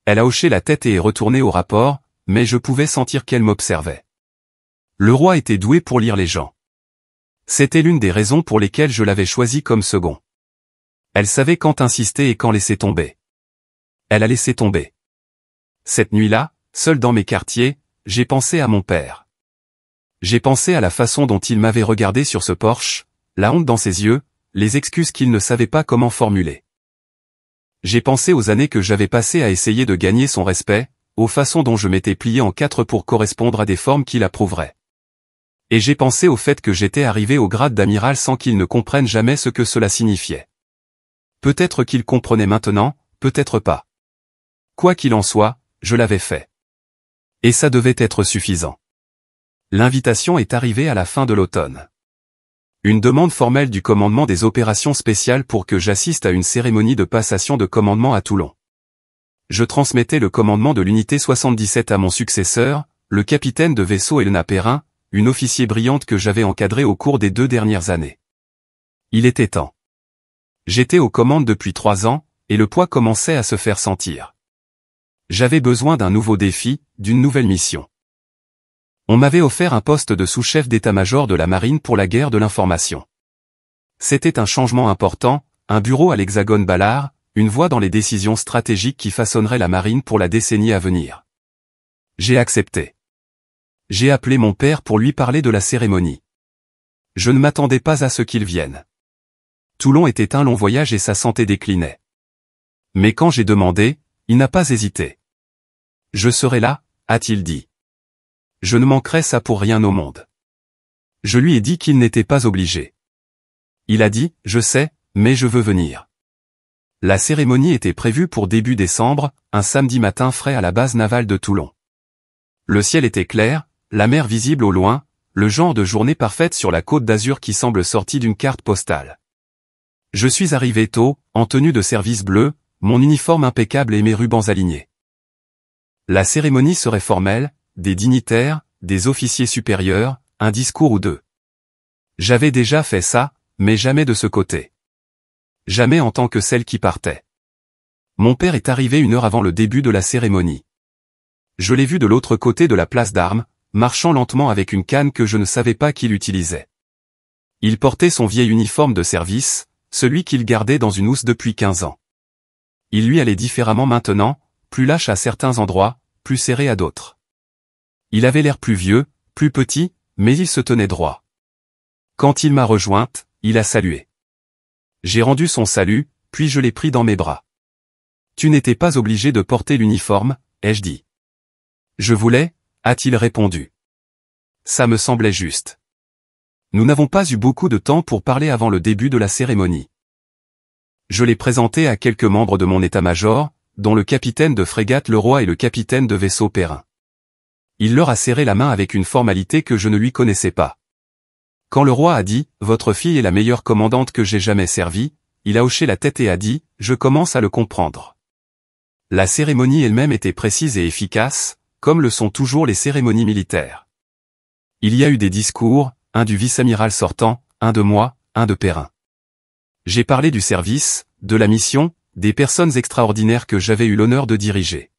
Elle a hoché la tête et est retournée au rapport, mais je pouvais sentir qu'elle m'observait. Le roi était doué pour lire les gens. C'était l'une des raisons pour lesquelles je l'avais choisi comme second. Elle savait quand insister et quand laisser tomber. Elle a laissé tomber. Cette nuit-là, seul dans mes quartiers, j'ai pensé à mon père. J'ai pensé à la façon dont il m'avait regardé sur ce porche, la honte dans ses yeux, les excuses qu'il ne savait pas comment formuler. J'ai pensé aux années que j'avais passées à essayer de gagner son respect, aux façons dont je m'étais plié en quatre pour correspondre à des formes qu'il approuveraient. Et j'ai pensé au fait que j'étais arrivé au grade d'amiral sans qu'il ne comprenne jamais ce que cela signifiait. Peut-être qu'il comprenait maintenant, peut-être pas. Quoi qu'il en soit, je l'avais fait. Et ça devait être suffisant. L'invitation est arrivée à la fin de l'automne. Une demande formelle du commandement des opérations spéciales pour que j'assiste à une cérémonie de passation de commandement à Toulon. Je transmettais le commandement de l'unité 77 à mon successeur, le capitaine de vaisseau Elena Perrin, une officier brillante que j'avais encadrée au cours des 2 dernières années. Il était temps. J'étais aux commandes depuis 3 ans, et le poids commençait à se faire sentir. J'avais besoin d'un nouveau défi, d'une nouvelle mission. On m'avait offert un poste de sous-chef d'état-major de la marine pour la guerre de l'information. C'était un changement important, un bureau à l'Hexagone Ballard, une voix dans les décisions stratégiques qui façonneraient la marine pour la décennie à venir. J'ai accepté. J'ai appelé mon père pour lui parler de la cérémonie. Je ne m'attendais pas à ce qu'il vienne. Toulon était un long voyage et sa santé déclinait. Mais quand j'ai demandé, il n'a pas hésité. « Je serai là », a-t-il dit. Je ne manquerai ça pour rien au monde. Je lui ai dit qu'il n'était pas obligé. Il a dit « Je sais, mais je veux venir ». La cérémonie était prévue pour début décembre, un samedi matin frais à la base navale de Toulon. Le ciel était clair, la mer visible au loin, le genre de journée parfaite sur la côte d'Azur qui semble sortie d'une carte postale. Je suis arrivé tôt, en tenue de service bleu, mon uniforme impeccable et mes rubans alignés. La cérémonie serait formelle, des dignitaires, des officiers supérieurs, un discours ou deux. J'avais déjà fait ça, mais jamais de ce côté. Jamais en tant que celle qui partait. Mon père est arrivé 1 heure avant le début de la cérémonie. Je l'ai vu de l'autre côté de la place d'armes, marchant lentement avec une canne que je ne savais pas qu'il utilisait. Il portait son vieil uniforme de service, celui qu'il gardait dans une housse depuis 15 ans. Il lui allait différemment maintenant, plus lâche à certains endroits, plus serré à d'autres. Il avait l'air plus vieux, plus petit, mais il se tenait droit. Quand il m'a rejointe, il a salué. J'ai rendu son salut, puis je l'ai pris dans mes bras. « Tu n'étais pas obligé de porter l'uniforme, ai-je dit. »« Je voulais, » a-t-il répondu. Ça me semblait juste. Nous n'avons pas eu beaucoup de temps pour parler avant le début de la cérémonie. Je l'ai présenté à quelques membres de mon état-major, dont le capitaine de frégate Le Roi et le capitaine de vaisseau Perrin. Il leur a serré la main avec une formalité que je ne lui connaissais pas. Quand le roi a dit « Votre fille est la meilleure commandante que j'ai jamais servie », il a hoché la tête et a dit « Je commence à le comprendre ». La cérémonie elle-même était précise et efficace, comme le sont toujours les cérémonies militaires. Il y a eu des discours, un du vice-amiral sortant, un de moi, un de Perrin. J'ai parlé du service, de la mission, des personnes extraordinaires que j'avais eu l'honneur de diriger.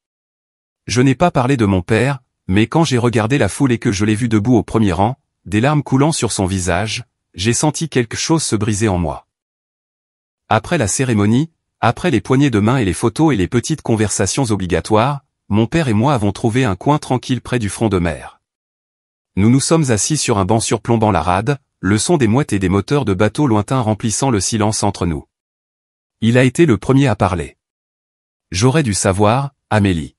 Je n'ai pas parlé de mon père, mais quand j'ai regardé la foule et que je l'ai vu debout au premier rang, des larmes coulant sur son visage, j'ai senti quelque chose se briser en moi. Après la cérémonie, après les poignées de main et les photos et les petites conversations obligatoires, mon père et moi avons trouvé un coin tranquille près du front de mer. Nous nous sommes assis sur un banc surplombant la rade, le son des mouettes et des moteurs de bateaux lointains remplissant le silence entre nous. Il a été le premier à parler. J'aurais dû savoir, Amélie.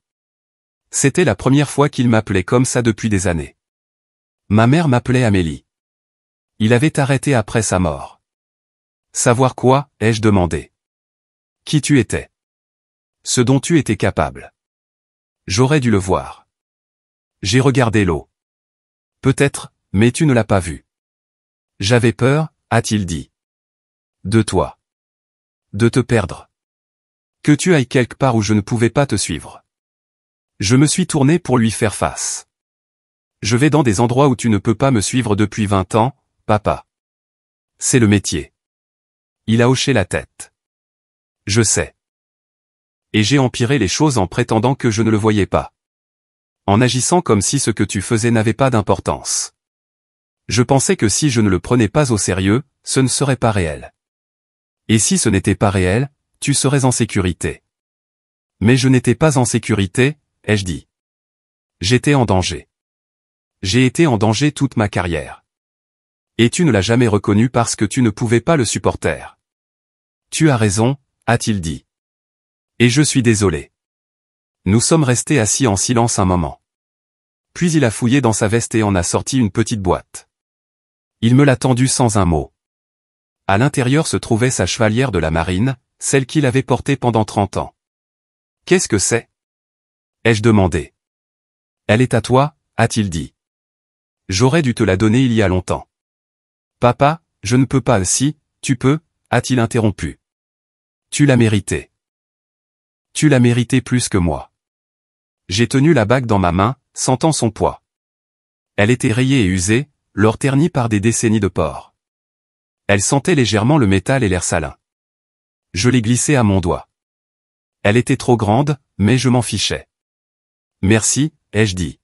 C'était la première fois qu'il m'appelait comme ça depuis des années. Ma mère m'appelait Amélie. Il avait arrêté après sa mort. Savoir quoi, ai-je demandé. Qui tu étais. Ce dont tu étais capable. J'aurais dû le voir. J'ai regardé l'eau. Peut-être, mais tu ne l'as pas vu. J'avais peur, a-t-il dit. De toi. De te perdre. Que tu ailles quelque part où je ne pouvais pas te suivre. Je me suis tourné pour lui faire face. Je vais dans des endroits où tu ne peux pas me suivre depuis 20 ans, papa. C'est le métier. Il a hoché la tête. Je sais. Et j'ai empiré les choses en prétendant que je ne le voyais pas. En agissant comme si ce que tu faisais n'avait pas d'importance. Je pensais que si je ne le prenais pas au sérieux, ce ne serait pas réel. Et si ce n'était pas réel, tu serais en sécurité. Mais je n'étais pas en sécurité, ai-je dit. J'étais en danger. J'ai été en danger toute ma carrière. Et tu ne l'as jamais reconnu parce que tu ne pouvais pas le supporter. Tu as raison, a-t-il dit. Et je suis désolé. Nous sommes restés assis en silence un moment. Puis il a fouillé dans sa veste et en a sorti une petite boîte. Il me l'a tendue sans un mot. À l'intérieur se trouvait sa chevalière de la marine, celle qu'il avait portée pendant 30 ans. Qu'est-ce que c'est? Ai-je demandé. Elle est à toi, a-t-il dit. J'aurais dû te la donner il y a longtemps. Papa, je ne peux pas. Si, tu peux, a-t-il interrompu. Tu l'as mérité. Tu l'as mérité plus que moi. J'ai tenu la bague dans ma main, sentant son poids. Elle était rayée et usée, l'or terni par des décennies de port. Elle sentait légèrement le métal et l'air salin. Je l'ai glissée à mon doigt. Elle était trop grande, mais je m'en fichais. Merci, ai-je dit.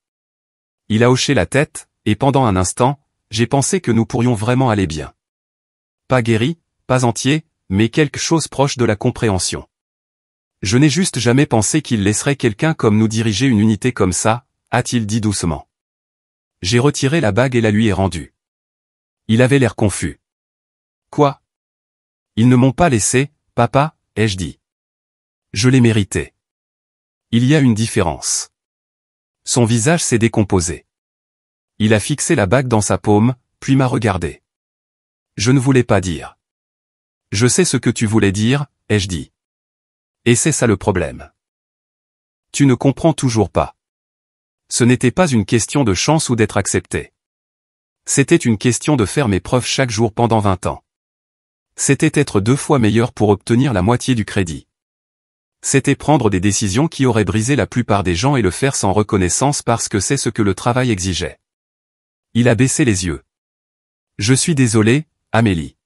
Il a hoché la tête, et pendant un instant, j'ai pensé que nous pourrions vraiment aller bien. Pas guéri, pas entier, mais quelque chose proche de la compréhension. Je n'ai juste jamais pensé qu'il laisserait quelqu'un comme nous diriger une unité comme ça, a-t-il dit doucement. J'ai retiré la bague et la lui ai rendue. Il avait l'air confus. Quoi? Ils ne m'ont pas laissé, papa, ai-je dit. Je l'ai mérité. Il y a une différence. Son visage s'est décomposé. Il a fixé la bague dans sa paume, puis m'a regardé. Je ne voulais pas dire. Je sais ce que tu voulais dire, ai-je dit. Et c'est ça le problème. Tu ne comprends toujours pas. Ce n'était pas une question de chance ou d'être accepté. C'était une question de faire mes preuves chaque jour pendant 20 ans. C'était être 2 fois meilleur pour obtenir la moitié du crédit. C'était prendre des décisions qui auraient brisé la plupart des gens et le faire sans reconnaissance parce que c'est ce que le travail exigeait. Il a baissé les yeux. Je suis désolé, Amélie.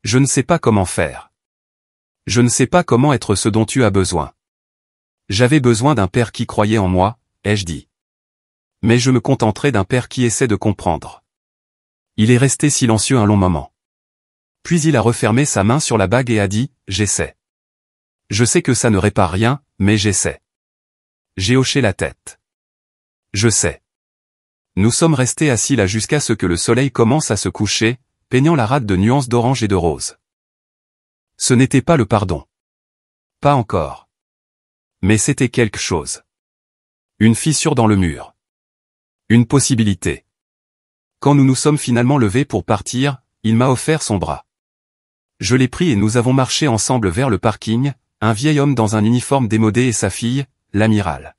Je ne sais pas comment faire. Je ne sais pas comment être ce dont tu as besoin. J'avais besoin d'un père qui croyait en moi, ai-je dit. Mais je me contenterai d'un père qui essaie de comprendre. Il est resté silencieux un long moment. Puis il a refermé sa main sur la bague et a dit, j'essaie. Je sais que ça ne répare rien, mais j'essaie. J'ai hoché la tête. Je sais. Nous sommes restés assis là jusqu'à ce que le soleil commence à se coucher, peignant la rade de nuances d'orange et de rose. Ce n'était pas le pardon. Pas encore. Mais c'était quelque chose. Une fissure dans le mur. Une possibilité. Quand nous nous sommes finalement levés pour partir, il m'a offert son bras. Je l'ai pris et nous avons marché ensemble vers le parking, un vieil homme dans un uniforme démodé et sa fille, l'amiral.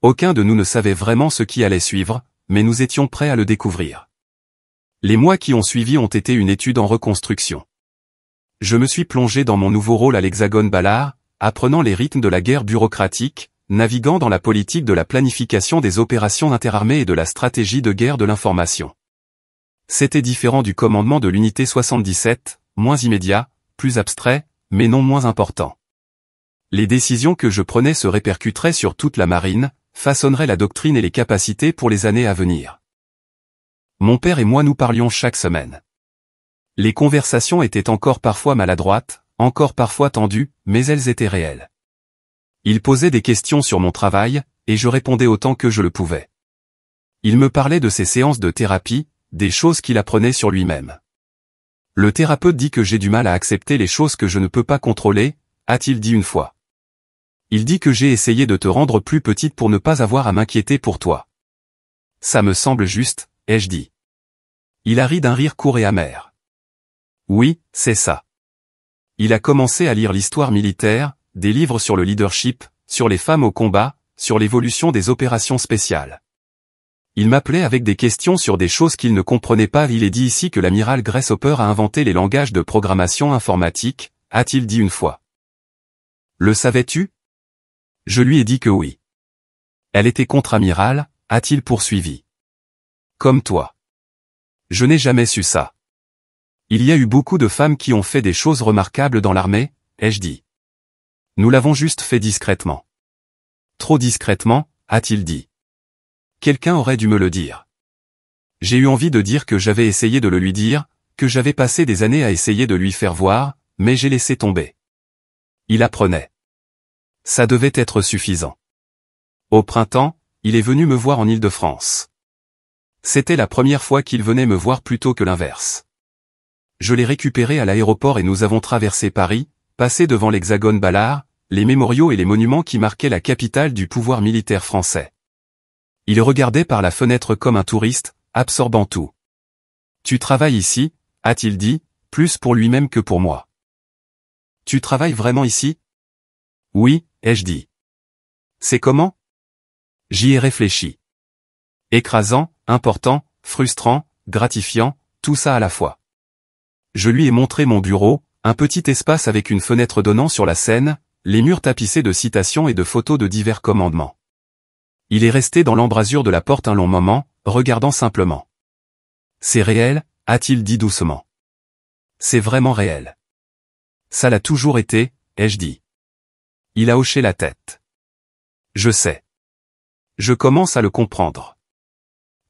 Aucun de nous ne savait vraiment ce qui allait suivre, mais nous étions prêts à le découvrir. Les mois qui ont suivi ont été une étude en reconstruction. Je me suis plongé dans mon nouveau rôle à l'Hexagone Ballard, apprenant les rythmes de la guerre bureaucratique, naviguant dans la politique de la planification des opérations interarmées et de la stratégie de guerre de l'information. C'était différent du commandement de l'unité 77, moins immédiat, plus abstrait, mais non moins important. Les décisions que je prenais se répercuteraient sur toute la marine, façonneraient la doctrine et les capacités pour les années à venir. Mon père et moi nous parlions chaque semaine. Les conversations étaient encore parfois maladroites, encore parfois tendues, mais elles étaient réelles. Il posait des questions sur mon travail, et je répondais autant que je le pouvais. Il me parlait de ses séances de thérapie, des choses qu'il apprenait sur lui-même. Le thérapeute dit que j'ai du mal à accepter les choses que je ne peux pas contrôler, a-t-il dit une fois. Il dit que j'ai essayé de te rendre plus petite pour ne pas avoir à m'inquiéter pour toi. Ça me semble juste, ai-je dit. Il a ri d'un rire court et amer. Oui, c'est ça. Il a commencé à lire l'histoire militaire, des livres sur le leadership, sur les femmes au combat, sur l'évolution des opérations spéciales. Il m'appelait avec des questions sur des choses qu'il ne comprenait pas. Il est dit ici que l'amiral Grasshopper a inventé les langages de programmation informatique, a-t-il dit une fois. Le savais-tu? Je lui ai dit que oui. Elle était contre-amiral, a-t-il poursuivi. Comme toi. Je n'ai jamais su ça. Il y a eu beaucoup de femmes qui ont fait des choses remarquables dans l'armée, ai-je dit. Nous l'avons juste fait discrètement. Trop discrètement, a-t-il dit. Quelqu'un aurait dû me le dire. J'ai eu envie de dire que j'avais essayé de le lui dire, que j'avais passé des années à essayer de lui faire voir, mais j'ai laissé tomber. Il apprenait. Ça devait être suffisant. Au printemps, il est venu me voir en Île-de-France. C'était la première fois qu'il venait me voir plutôt que l'inverse. Je l'ai récupéré à l'aéroport et nous avons traversé Paris, passé devant l'Hexagone Ballard, les mémoriaux et les monuments qui marquaient la capitale du pouvoir militaire français. Il regardait par la fenêtre comme un touriste, absorbant tout. Tu travailles ici, a-t-il dit, plus pour lui-même que pour moi. Tu travailles vraiment ici? Oui, ai-je dit. C'est comment? J'y ai réfléchi. Écrasant, important, frustrant, gratifiant, tout ça à la fois. Je lui ai montré mon bureau, un petit espace avec une fenêtre donnant sur la Seine, les murs tapissés de citations et de photos de divers commandements. Il est resté dans l'embrasure de la porte un long moment, regardant simplement. C'est réel, a-t-il dit doucement. C'est vraiment réel. Ça l'a toujours été, ai-je dit. Il a hoché la tête. Je sais. Je commence à le comprendre.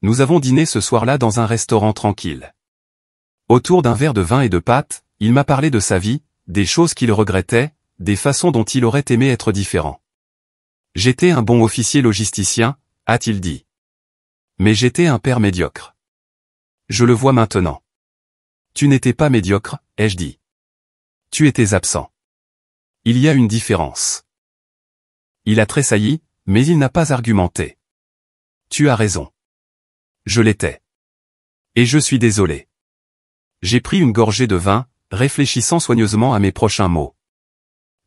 Nous avons dîné ce soir-là dans un restaurant tranquille. Autour d'un verre de vin et de pâtes, il m'a parlé de sa vie, des choses qu'il regrettait, des façons dont il aurait aimé être différent. J'étais un bon officier logisticien, a-t-il dit. Mais j'étais un père médiocre. Je le vois maintenant. Tu n'étais pas médiocre, ai-je dit. Tu étais absent. Il y a une différence. Il a tressailli, mais il n'a pas argumenté. Tu as raison. Je l'étais. Et je suis désolé. J'ai pris une gorgée de vin, réfléchissant soigneusement à mes prochains mots.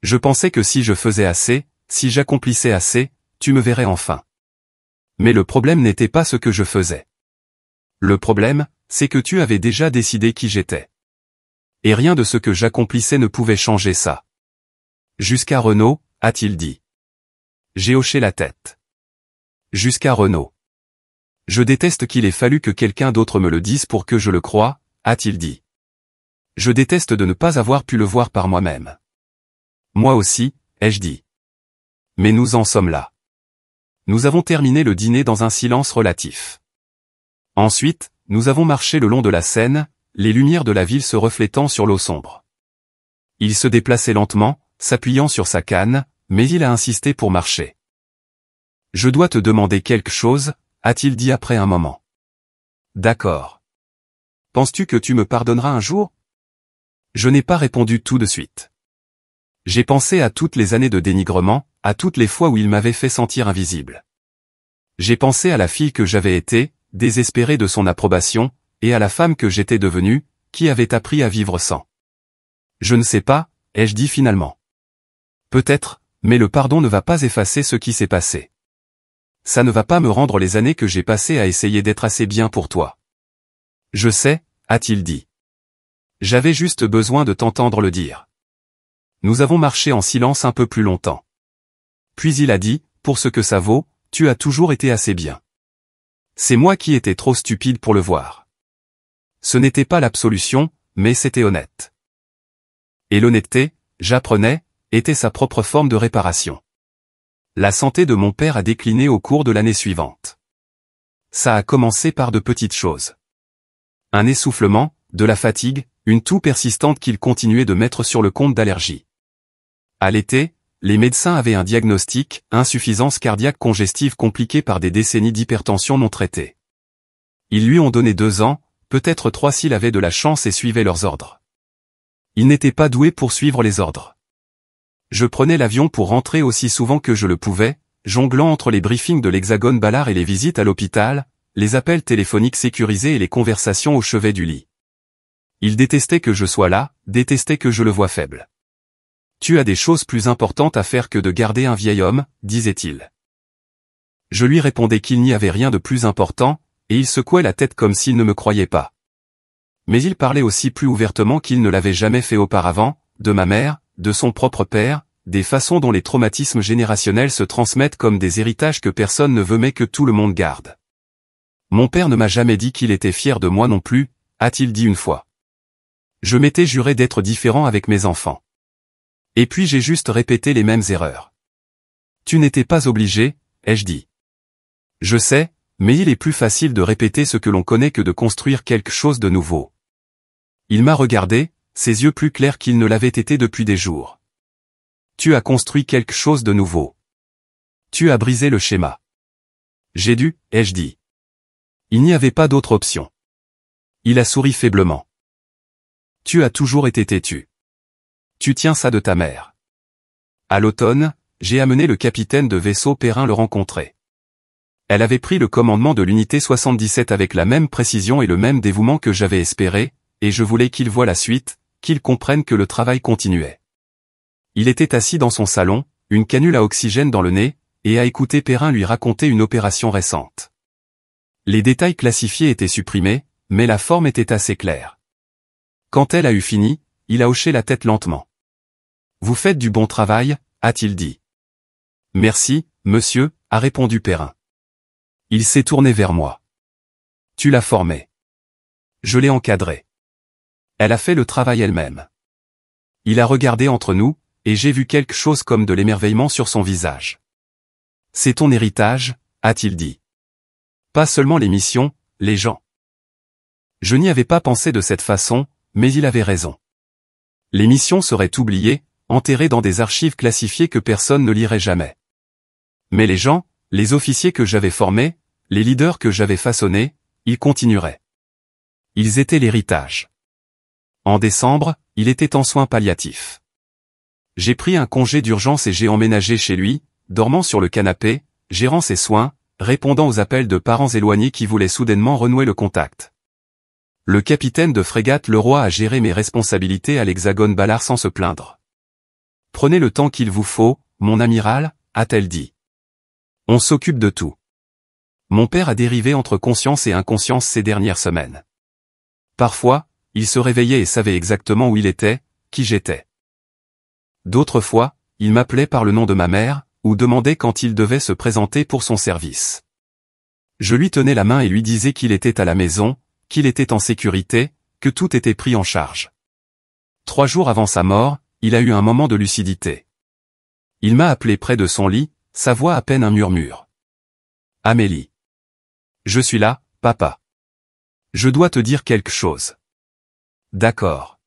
Je pensais que si je faisais assez, si j'accomplissais assez, tu me verrais enfin. Mais le problème n'était pas ce que je faisais. Le problème, c'est que tu avais déjà décidé qui j'étais. Et rien de ce que j'accomplissais ne pouvait changer ça. Jusqu'à Renault, a-t-il dit. J'ai hoché la tête. Jusqu'à Renault. Je déteste qu'il ait fallu que quelqu'un d'autre me le dise pour que je le croie, a-t-il dit. Je déteste de ne pas avoir pu le voir par moi-même. Moi aussi, ai-je dit. Mais nous en sommes là. Nous avons terminé le dîner dans un silence relatif. Ensuite, nous avons marché le long de la Seine, les lumières de la ville se reflétant sur l'eau sombre. Il se déplaçait lentement, s'appuyant sur sa canne, mais il a insisté pour marcher. Je dois te demander quelque chose, a-t-il dit après un moment. D'accord. Penses-tu que tu me pardonneras un jour? Je n'ai pas répondu tout de suite. J'ai pensé à toutes les années de dénigrement, à toutes les fois où il m'avait fait sentir invisible. J'ai pensé à la fille que j'avais été, désespérée de son approbation, et à la femme que j'étais devenue, qui avait appris à vivre sans. Je ne sais pas, ai-je dit finalement. Peut-être, mais le pardon ne va pas effacer ce qui s'est passé. Ça ne va pas me rendre les années que j'ai passées à essayer d'être assez bien pour toi. Je sais, a-t-il dit. J'avais juste besoin de t'entendre le dire. Nous avons marché en silence un peu plus longtemps. Puis il a dit, pour ce que ça vaut, tu as toujours été assez bien. C'est moi qui étais trop stupide pour le voir. Ce n'était pas l'absolution, mais c'était honnête. Et l'honnêteté, j'apprenais, était sa propre forme de réparation. La santé de mon père a décliné au cours de l'année suivante. Ça a commencé par de petites choses. Un essoufflement, de la fatigue, une toux persistante qu'il continuait de mettre sur le compte d'allergie. À l'été, les médecins avaient un diagnostic, insuffisance cardiaque congestive compliquée par des décennies d'hypertension non traitée. Ils lui ont donné 2 ans, peut-être 3 s'il avait de la chance et suivait leurs ordres. Il n'était pas doué pour suivre les ordres. Je prenais l'avion pour rentrer aussi souvent que je le pouvais, jonglant entre les briefings de l'Hexagone Ballard et les visites à l'hôpital, les appels téléphoniques sécurisés et les conversations au chevet du lit. Il détestait que je sois là, détestait que je le voie faible. Tu as des choses plus importantes à faire que de garder un vieil homme, disait-il. Je lui répondais qu'il n'y avait rien de plus important, et il secouait la tête comme s'il ne me croyait pas. Mais il parlait aussi plus ouvertement qu'il ne l'avait jamais fait auparavant, de ma mère, de son propre père, des façons dont les traumatismes générationnels se transmettent comme des héritages que personne ne veut mais que tout le monde garde. Mon père ne m'a jamais dit qu'il était fier de moi non plus, a-t-il dit une fois. Je m'étais juré d'être différent avec mes enfants. Et puis j'ai juste répété les mêmes erreurs. Tu n'étais pas obligé, ai-je dit. Je sais, mais il est plus facile de répéter ce que l'on connaît que de construire quelque chose de nouveau. Il m'a regardé, ses yeux plus clairs qu'ils ne l'avaient été depuis des jours. Tu as construit quelque chose de nouveau. Tu as brisé le schéma. J'ai dû, ai-je dit. Il n'y avait pas d'autre option. Il a souri faiblement. Tu as toujours été têtu. Tu tiens ça de ta mère. À l'automne, j'ai amené le capitaine de vaisseau Perrin le rencontrer. Elle avait pris le commandement de l'unité 77 avec la même précision et le même dévouement que j'avais espéré, et je voulais qu'il voie la suite, qu'il comprenne que le travail continuait. Il était assis dans son salon, une canule à oxygène dans le nez, et à écouter Perrin lui raconter une opération récente. Les détails classifiés étaient supprimés, mais la forme était assez claire. Quand elle a eu fini, il a hoché la tête lentement. « Vous faites du bon travail », a-t-il dit. « Merci, monsieur », a répondu Perrin. Il s'est tourné vers moi. « Tu l'as formée. Je l'ai encadrée. Elle a fait le travail elle-même. » Il a regardé entre nous, et j'ai vu quelque chose comme de l'émerveillement sur son visage. « C'est ton héritage », a-t-il dit. « Pas seulement les missions, les gens. » Je n'y avais pas pensé de cette façon, mais il avait raison. Les missions seraient oubliées, enterrées dans des archives classifiées que personne ne lirait jamais. Mais les gens, les officiers que j'avais formés, les leaders que j'avais façonnés, ils continueraient. Ils étaient l'héritage. En décembre, il était en soins palliatifs. J'ai pris un congé d'urgence et j'ai emménagé chez lui, dormant sur le canapé, gérant ses soins, répondant aux appels de parents éloignés qui voulaient soudainement renouer le contact. Le capitaine de frégate Leroy a géré mes responsabilités à l'Hexagone Ballard sans se plaindre. « Prenez le temps qu'il vous faut, mon amiral », a-t-elle dit. « On s'occupe de tout. » Mon père a dérivé entre conscience et inconscience ces dernières semaines. Parfois, il se réveillait et savait exactement où il était, qui j'étais. D'autres fois, il m'appelait par le nom de ma mère, ou demandait quand il devait se présenter pour son service. Je lui tenais la main et lui disais qu'il était à la maison, qu'il était en sécurité, que tout était pris en charge. 3 jours avant sa mort, il a eu un moment de lucidité. Il m'a appelé près de son lit, sa voix à peine un murmure. « Amélie. Je suis là, papa. Je dois te dire quelque chose. » D'accord.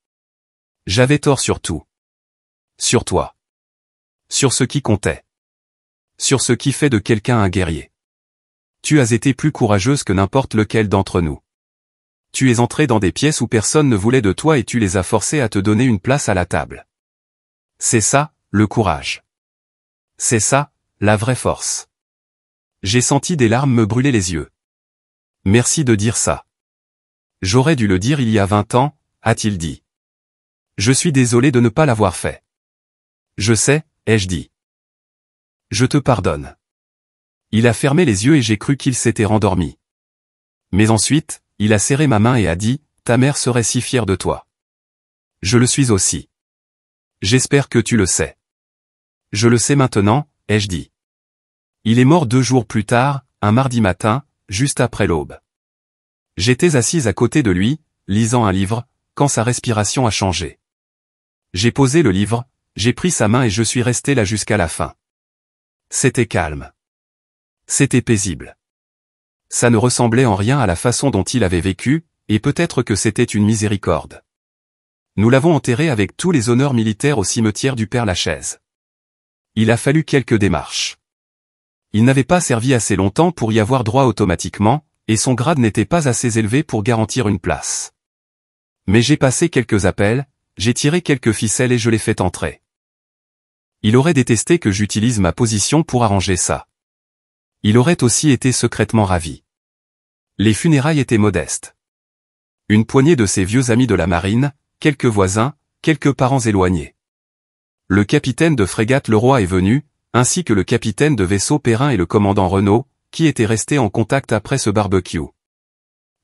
J'avais tort sur tout. Sur toi. Sur ce qui comptait. Sur ce qui fait de quelqu'un un guerrier. Tu as été plus courageuse que n'importe lequel d'entre nous. Tu es entrée dans des pièces où personne ne voulait de toi et tu les as forcés à te donner une place à la table. C'est ça, le courage. C'est ça, la vraie force. J'ai senti des larmes me brûler les yeux. Merci de dire ça. J'aurais dû le dire il y a 20 ans, a-t-il dit. Je suis désolé de ne pas l'avoir fait. Je sais, ai-je dit. Je te pardonne. Il a fermé les yeux et j'ai cru qu'il s'était rendormi. Mais ensuite, il a serré ma main et a dit, « Ta mère serait si fière de toi. » Je le suis aussi. J'espère que tu le sais. Je le sais maintenant, ai-je dit. Il est mort 2 jours plus tard, un mardi matin, juste après l'aube. J'étais assise à côté de lui, lisant un livre, quand sa respiration a changé. J'ai posé le livre, j'ai pris sa main et je suis resté là jusqu'à la fin. C'était calme. C'était paisible. Ça ne ressemblait en rien à la façon dont il avait vécu, et peut-être que c'était une miséricorde. Nous l'avons enterré avec tous les honneurs militaires au cimetière du Père-Lachaise. Il a fallu quelques démarches. Il n'avait pas servi assez longtemps pour y avoir droit automatiquement, et son grade n'était pas assez élevé pour garantir une place. Mais j'ai passé quelques appels, j'ai tiré quelques ficelles et je l'ai fait entrer. Il aurait détesté que j'utilise ma position pour arranger ça. Il aurait aussi été secrètement ravi. Les funérailles étaient modestes. Une poignée de ses vieux amis de la marine, quelques voisins, quelques parents éloignés. Le capitaine de frégate Leroy est venu, ainsi que le capitaine de vaisseau Perrin et le commandant Renaud, qui étaient restés en contact après ce barbecue.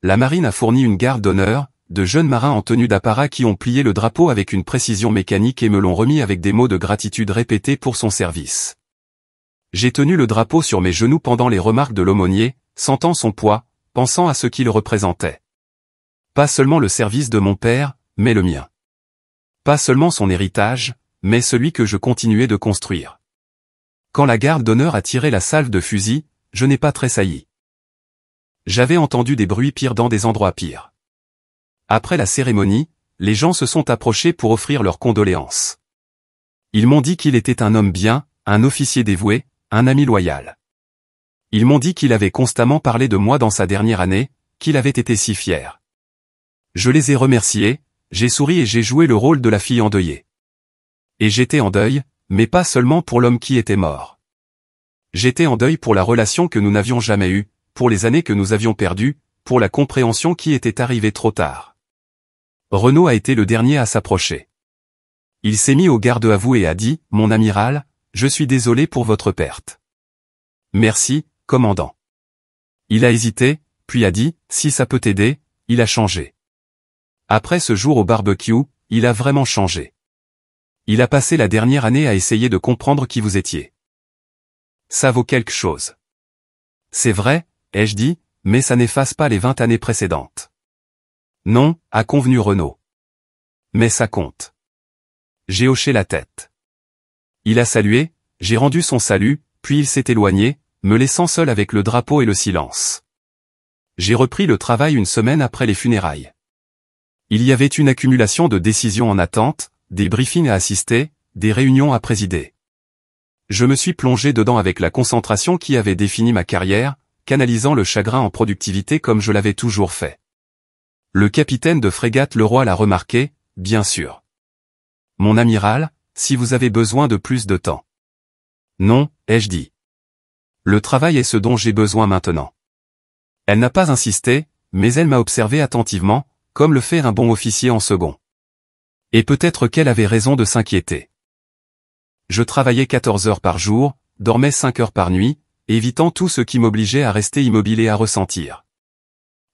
La marine a fourni une garde d'honneur, de jeunes marins en tenue d'apparat qui ont plié le drapeau avec une précision mécanique et me l'ont remis avec des mots de gratitude répétés pour son service. J'ai tenu le drapeau sur mes genoux pendant les remarques de l'aumônier, sentant son poids, pensant à ce qu'il représentait. Pas seulement le service de mon père, mais le mien. Pas seulement son héritage, mais celui que je continuais de construire. Quand la garde d'honneur a tiré la salve de fusil, je n'ai pas tressailli. J'avais entendu des bruits pires dans des endroits pires. Après la cérémonie, les gens se sont approchés pour offrir leurs condoléances. Ils m'ont dit qu'il était un homme bien, un officier dévoué, un ami loyal. Ils m'ont dit qu'il avait constamment parlé de moi dans sa dernière année, qu'il avait été si fier. Je les ai remerciés, j'ai souri et j'ai joué le rôle de la fille endeuillée. Et j'étais en deuil, mais pas seulement pour l'homme qui était mort. J'étais en deuil pour la relation que nous n'avions jamais eue, pour les années que nous avions perdues, pour la compréhension qui était arrivée trop tard. Renaud a été le dernier à s'approcher. Il s'est mis au garde-à-vous et a dit, « Mon amiral, je suis désolé pour votre perte. » « Merci, commandant. » Il a hésité, puis a dit, « Si ça peut t'aider, » il a changé. Après ce jour au barbecue, il a vraiment changé. Il a passé la dernière année à essayer de comprendre qui vous étiez. Ça vaut quelque chose. C'est vrai, ai-je dit, mais ça n'efface pas les 20 années précédentes. Non, a convenu Renaud. Mais ça compte. J'ai hoché la tête. Il a salué, j'ai rendu son salut, puis il s'est éloigné, me laissant seul avec le drapeau et le silence. J'ai repris le travail une semaine après les funérailles. Il y avait une accumulation de décisions en attente, des briefings à assister, des réunions à présider. Je me suis plongé dedans avec la concentration qui avait défini ma carrière, canalisant le chagrin en productivité comme je l'avais toujours fait. Le capitaine de frégate Leroy l'a remarqué, bien sûr. Mon amiral, si vous avez besoin de plus de temps. Non, ai-je dit. Le travail est ce dont j'ai besoin maintenant. Elle n'a pas insisté, mais elle m'a observé attentivement, comme le fait un bon officier en second. Et peut-être qu'elle avait raison de s'inquiéter. Je travaillais 14 heures par jour, dormais 5 heures par nuit, évitant tout ce qui m'obligeait à rester immobile et à ressentir.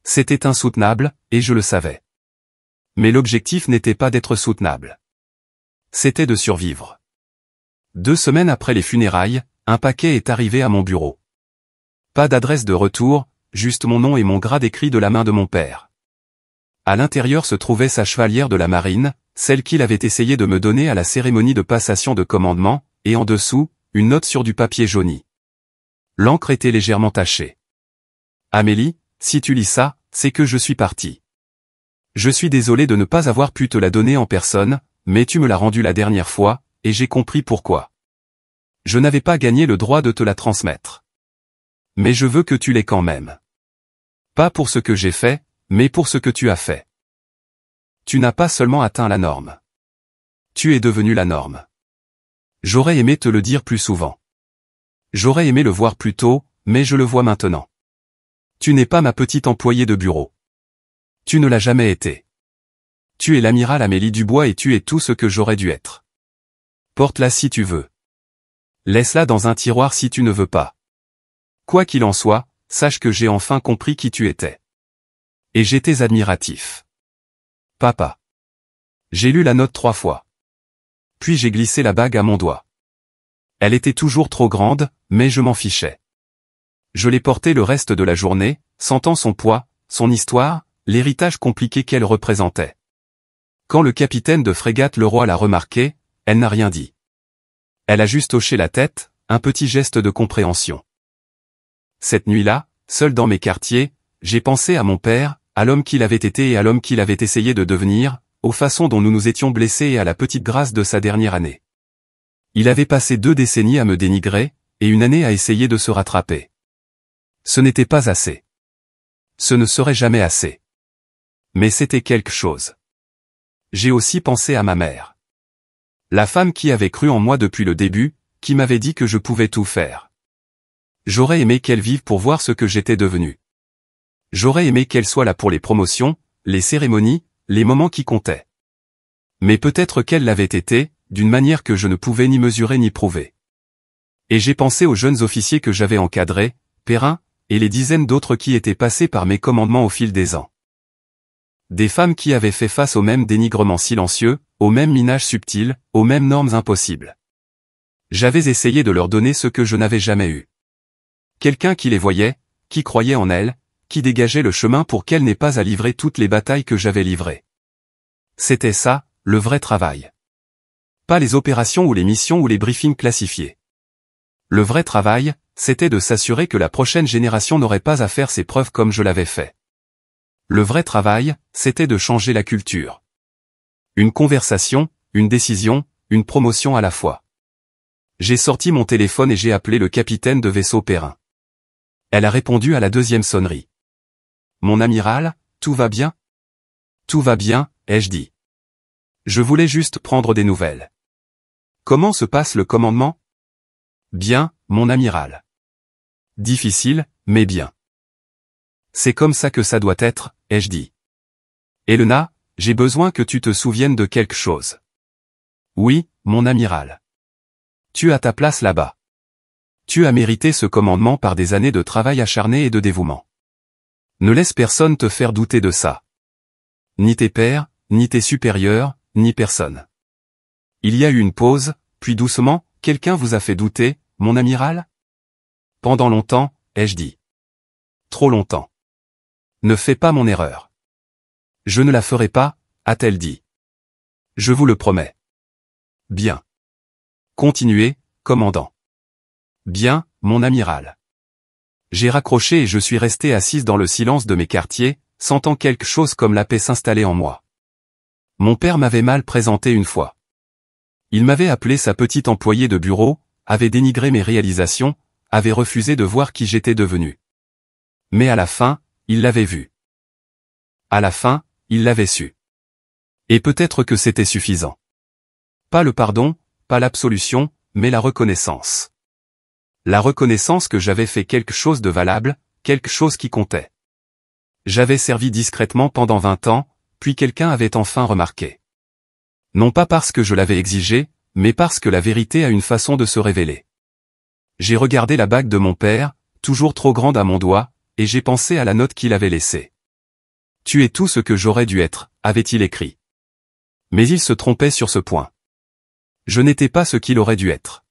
C'était insoutenable, et je le savais. Mais l'objectif n'était pas d'être soutenable. C'était de survivre. 2 semaines après les funérailles, un paquet est arrivé à mon bureau. Pas d'adresse de retour, juste mon nom et mon grade écrit de la main de mon père. À l'intérieur se trouvait sa chevalière de la marine, celle qu'il avait essayé de me donner à la cérémonie de passation de commandement, et en dessous, une note sur du papier jauni. L'encre était légèrement tachée. Amélie, si tu lis ça, c'est que je suis parti. Je suis désolé de ne pas avoir pu te la donner en personne, mais tu me l'as rendue la dernière fois, et j'ai compris pourquoi. Je n'avais pas gagné le droit de te la transmettre. Mais je veux que tu l'aies quand même. Pas pour ce que j'ai fait, mais pour ce que tu as fait. Tu n'as pas seulement atteint la norme. Tu es devenu la norme. J'aurais aimé te le dire plus souvent. J'aurais aimé le voir plus tôt, mais je le vois maintenant. Tu n'es pas ma petite employée de bureau. Tu ne l'as jamais été. Tu es l'amiral Amélie Dubois et tu es tout ce que j'aurais dû être. Porte-la si tu veux. Laisse-la dans un tiroir si tu ne veux pas. Quoi qu'il en soit, sache que j'ai enfin compris qui tu étais. Et j'étais admiratif. Papa. J'ai lu la note 3 fois. Puis j'ai glissé la bague à mon doigt. Elle était toujours trop grande, mais je m'en fichais. Je l'ai portée le reste de la journée, sentant son poids, son histoire, l'héritage compliqué qu'elle représentait. Quand le capitaine de frégate Leroy l'a remarqué, elle n'a rien dit. Elle a juste hoché la tête, un petit geste de compréhension. Cette nuit-là, seul dans mes quartiers, j'ai pensé à mon père, à l'homme qu'il avait été et à l'homme qu'il avait essayé de devenir, aux façons dont nous nous étions blessés et à la petite grâce de sa dernière année. Il avait passé 2 décennies à me dénigrer, et 1 année à essayer de se rattraper. Ce n'était pas assez. Ce ne serait jamais assez. Mais c'était quelque chose. J'ai aussi pensé à ma mère. La femme qui avait cru en moi depuis le début, qui m'avait dit que je pouvais tout faire. J'aurais aimé qu'elle vive pour voir ce que j'étais devenu. J'aurais aimé qu'elle soit là pour les promotions, les cérémonies, les moments qui comptaient. Mais peut-être qu'elle l'avait été, d'une manière que je ne pouvais ni mesurer ni prouver. Et j'ai pensé aux jeunes officiers que j'avais encadrés, Perrin, et les dizaines d'autres qui étaient passés par mes commandements au fil des ans. Des femmes qui avaient fait face aux mêmes dénigrements silencieux, aux mêmes minages subtils, aux mêmes normes impossibles. J'avais essayé de leur donner ce que je n'avais jamais eu. Quelqu'un qui les voyait, qui croyait en elles, qui dégageait le chemin pour qu'elles n'aient pas à livrer toutes les batailles que j'avais livrées. C'était ça, le vrai travail. Pas les opérations ou les missions ou les briefings classifiés. Le vrai travail, c'était de s'assurer que la prochaine génération n'aurait pas à faire ses preuves comme je l'avais fait. Le vrai travail, c'était de changer la culture. Une conversation, une décision, une promotion à la fois. J'ai sorti mon téléphone et j'ai appelé le capitaine de vaisseau Perrin. Elle a répondu à la deuxième sonnerie. Mon amiral, tout va bien? Tout va bien, ai-je dit. Je voulais juste prendre des nouvelles. Comment se passe le commandement? Bien, mon amiral. Difficile, mais bien. C'est comme ça que ça doit être, ai-je dit. Elena, j'ai besoin que tu te souviennes de quelque chose. Oui, mon amiral. Tu as ta place là-bas. Tu as mérité ce commandement par des années de travail acharné et de dévouement. Ne laisse personne te faire douter de ça. Ni tes pairs, ni tes supérieurs, ni personne. Il y a eu une pause, puis doucement, quelqu'un vous a fait douter, mon amiral? Pendant longtemps, ai-je dit. Trop longtemps. Ne fais pas mon erreur. Je ne la ferai pas, a-t-elle dit. Je vous le promets. Bien. Continuez, commandant. Bien, mon amiral. J'ai raccroché et je suis resté assise dans le silence de mes quartiers, sentant quelque chose comme la paix s'installer en moi. Mon père m'avait mal présenté une fois. Il m'avait appelé sa petite employée de bureau, avait dénigré mes réalisations, avait refusé de voir qui j'étais devenu. Mais à la fin, il l'avait vu. À la fin, il l'avait su. Et peut-être que c'était suffisant. Pas le pardon, pas l'absolution, mais la reconnaissance. La reconnaissance que j'avais fait quelque chose de valable, quelque chose qui comptait. J'avais servi discrètement pendant 20 ans, puis quelqu'un avait enfin remarqué. Non pas parce que je l'avais exigé, mais parce que la vérité a une façon de se révéler. J'ai regardé la bague de mon père, toujours trop grande à mon doigt, et j'ai pensé à la note qu'il avait laissée. Tu es tout ce que j'aurais dû être, avait-il écrit. Mais il se trompait sur ce point. Je n'étais pas ce qu'il aurait dû être.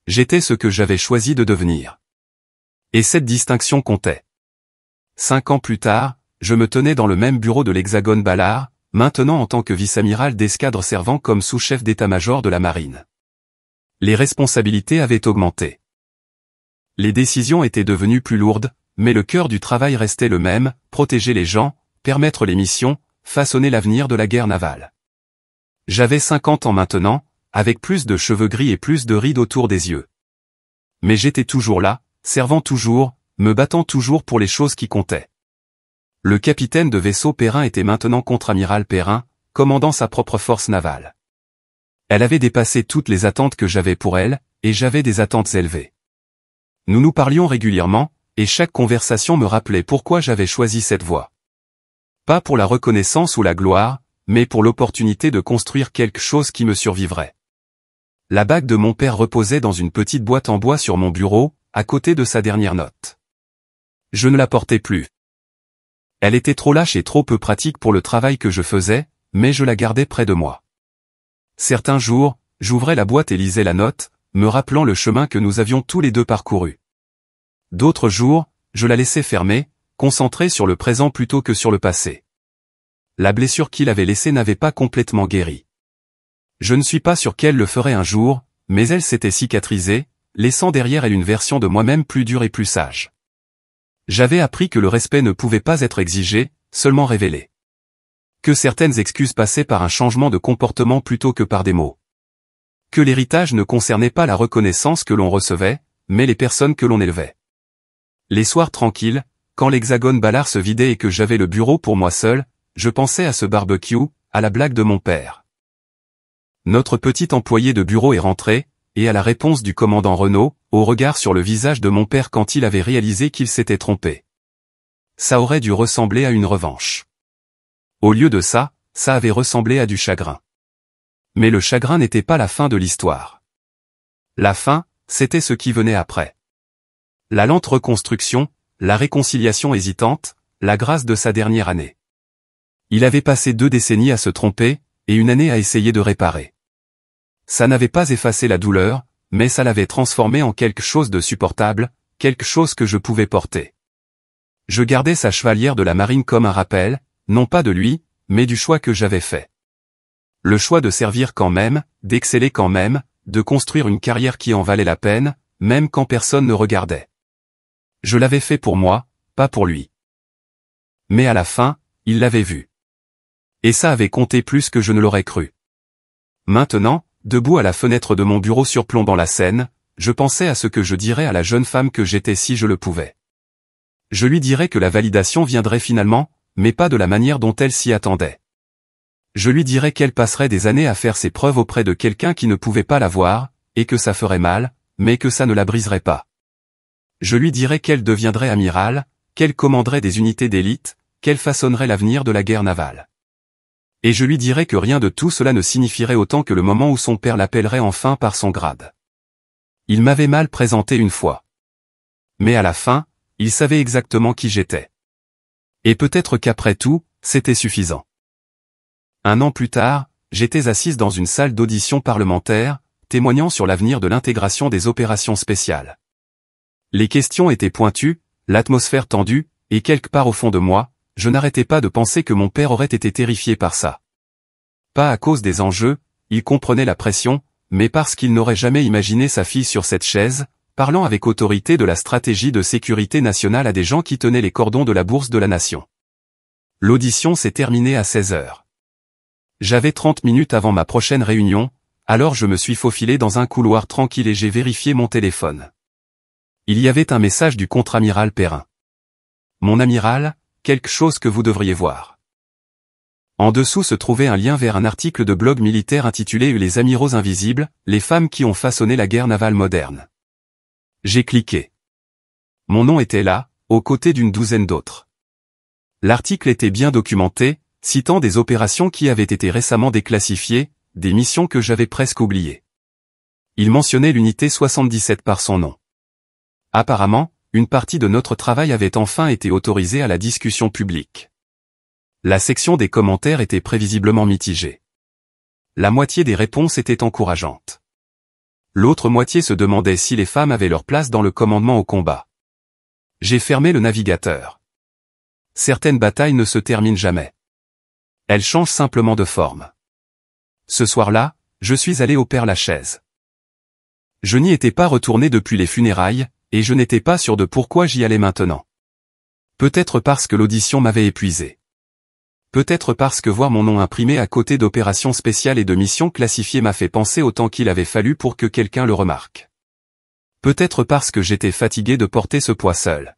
J'étais ce que j'avais choisi de devenir. Et cette distinction comptait. 5 ans plus tard, je me tenais dans le même bureau de l'Hexagone Ballard, maintenant en tant que vice-amiral d'escadre servant comme sous-chef d'état-major de la marine. Les responsabilités avaient augmenté. Les décisions étaient devenues plus lourdes, mais le cœur du travail restait le même, protéger les gens, permettre les missions, façonner l'avenir de la guerre navale. J'avais 50 ans maintenant, avec plus de cheveux gris et plus de rides autour des yeux. Mais j'étais toujours là, servant toujours, me battant toujours pour les choses qui comptaient. Le capitaine de vaisseau Perrin était maintenant contre-amiral Perrin, commandant sa propre force navale. Elle avait dépassé toutes les attentes que j'avais pour elle, et j'avais des attentes élevées. Nous nous parlions régulièrement, et chaque conversation me rappelait pourquoi j'avais choisi cette voie. Pas pour la reconnaissance ou la gloire, mais pour l'opportunité de construire quelque chose qui me survivrait. La bague de mon père reposait dans une petite boîte en bois sur mon bureau, à côté de sa dernière note. Je ne la portais plus. Elle était trop lâche et trop peu pratique pour le travail que je faisais, mais je la gardais près de moi. Certains jours, j'ouvrais la boîte et lisais la note, me rappelant le chemin que nous avions tous les deux parcouru. D'autres jours, je la laissais fermée, concentrée sur le présent plutôt que sur le passé. La blessure qu'il avait laissée n'avait pas complètement guéri. Je ne suis pas sûr qu'elle le ferait un jour, mais elle s'était cicatrisée, laissant derrière elle une version de moi-même plus dure et plus sage. J'avais appris que le respect ne pouvait pas être exigé, seulement révélé. Que certaines excuses passaient par un changement de comportement plutôt que par des mots. Que l'héritage ne concernait pas la reconnaissance que l'on recevait, mais les personnes que l'on élevait. Les soirs tranquilles, quand l'Hexagone Ballard se vidait et que j'avais le bureau pour moi seul, je pensais à ce barbecue, à la blague de mon père. Notre petit employé de bureau est rentré, et à la réponse du commandant Renaud, au regard sur le visage de mon père quand il avait réalisé qu'il s'était trompé. Ça aurait dû ressembler à une revanche. Au lieu de ça, ça avait ressemblé à du chagrin. Mais le chagrin n'était pas la fin de l'histoire. La fin, c'était ce qui venait après. La lente reconstruction, la réconciliation hésitante, la grâce de sa dernière année. Il avait passé 2 décennies à se tromper, et 1 année à essayer de réparer. Ça n'avait pas effacé la douleur, mais ça l'avait transformé en quelque chose de supportable, quelque chose que je pouvais porter. Je gardais sa chevalière de la marine comme un rappel, non pas de lui, mais du choix que j'avais fait. Le choix de servir quand même, d'exceller quand même, de construire une carrière qui en valait la peine, même quand personne ne regardait. Je l'avais fait pour moi, pas pour lui. Mais à la fin, il l'avait vu. Et ça avait compté plus que je ne l'aurais cru. Maintenant, debout à la fenêtre de mon bureau surplombant la Seine, je pensais à ce que je dirais à la jeune femme que j'étais si je le pouvais. Je lui dirais que la validation viendrait finalement, mais pas de la manière dont elle s'y attendait. Je lui dirais qu'elle passerait des années à faire ses preuves auprès de quelqu'un qui ne pouvait pas la voir, et que ça ferait mal, mais que ça ne la briserait pas. Je lui dirais qu'elle deviendrait amirale, qu'elle commanderait des unités d'élite, qu'elle façonnerait l'avenir de la guerre navale. Et je lui dirais que rien de tout cela ne signifierait autant que le moment où son père l'appellerait enfin par son grade. Il m'avait mal présenté une fois. Mais à la fin, il savait exactement qui j'étais. Et peut-être qu'après tout, c'était suffisant. 1 an plus tard, j'étais assise dans une salle d'audition parlementaire, témoignant sur l'avenir de l'intégration des opérations spéciales. Les questions étaient pointues, l'atmosphère tendue, et quelque part au fond de moi, je n'arrêtais pas de penser que mon père aurait été terrifié par ça. Pas à cause des enjeux, il comprenait la pression, mais parce qu'il n'aurait jamais imaginé sa fille sur cette chaise, parlant avec autorité de la stratégie de sécurité nationale à des gens qui tenaient les cordons de la bourse de la nation. L'audition s'est terminée à 16 heures. J'avais 30 minutes avant ma prochaine réunion, alors je me suis faufilé dans un couloir tranquille et j'ai vérifié mon téléphone. Il y avait un message du contre-amiral Perrin. Mon amiral, quelque chose que vous devriez voir. En dessous se trouvait un lien vers un article de blog militaire intitulé « Les amiraux invisibles, les femmes qui ont façonné la guerre navale moderne ». J'ai cliqué. Mon nom était là, aux côtés d'une douzaine d'autres. L'article était bien documenté, citant des opérations qui avaient été récemment déclassifiées, des missions que j'avais presque oubliées. Il mentionnait l'unité 77 par son nom. Apparemment, une partie de notre travail avait enfin été autorisée à la discussion publique. La section des commentaires était prévisiblement mitigée. La moitié des réponses étaient encourageantes. L'autre moitié se demandait si les femmes avaient leur place dans le commandement au combat. J'ai fermé le navigateur. Certaines batailles ne se terminent jamais. Elles changent simplement de forme. Ce soir-là, je suis allé au Père-Lachaise. Je n'y étais pas retourné depuis les funérailles, et je n'étais pas sûr de pourquoi j'y allais maintenant. Peut-être parce que l'audition m'avait épuisé. Peut-être parce que voir mon nom imprimé à côté d'opérations spéciales et de missions classifiées m'a fait penser au temps qu'il avait fallu pour que quelqu'un le remarque. Peut-être parce que j'étais fatigué de porter ce poids seul.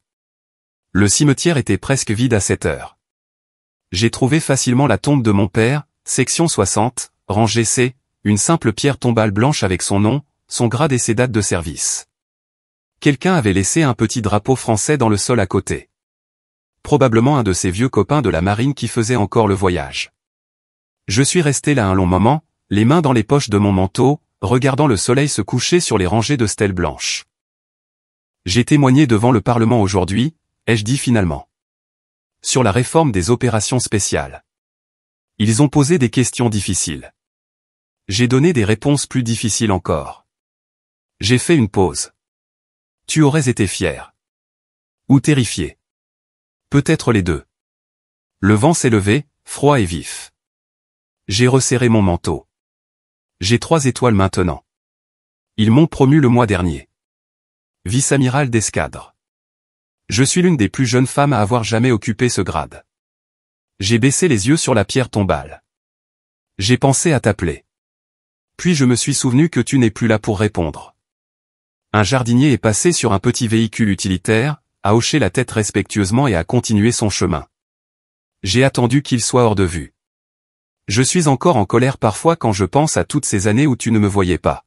Le cimetière était presque vide à 7 heures. J'ai trouvé facilement la tombe de mon père, section 60, rangée C, une simple pierre tombale blanche avec son nom, son grade et ses dates de service. Quelqu'un avait laissé un petit drapeau français dans le sol à côté. Probablement un de ses vieux copains de la marine qui faisait encore le voyage. Je suis resté là un long moment, les mains dans les poches de mon manteau, regardant le soleil se coucher sur les rangées de stèles blanches. J'ai témoigné devant le Parlement aujourd'hui, ai-je dit finalement. Sur la réforme des opérations spéciales. Ils ont posé des questions difficiles. J'ai donné des réponses plus difficiles encore. J'ai fait une pause. Tu aurais été fier. Ou terrifié. Peut-être les deux. Le vent s'est levé, froid et vif. J'ai resserré mon manteau. J'ai 3 étoiles maintenant. Ils m'ont promu le mois dernier. Vice-amiral d'escadre. Je suis l'une des plus jeunes femmes à avoir jamais occupé ce grade. J'ai baissé les yeux sur la pierre tombale. J'ai pensé à t'appeler. Puis je me suis souvenu que tu n'es plus là pour répondre. Un jardinier est passé sur un petit véhicule utilitaire, a hoché la tête respectueusement et a continué son chemin. J'ai attendu qu'il soit hors de vue. Je suis encore en colère parfois quand je pense à toutes ces années où tu ne me voyais pas.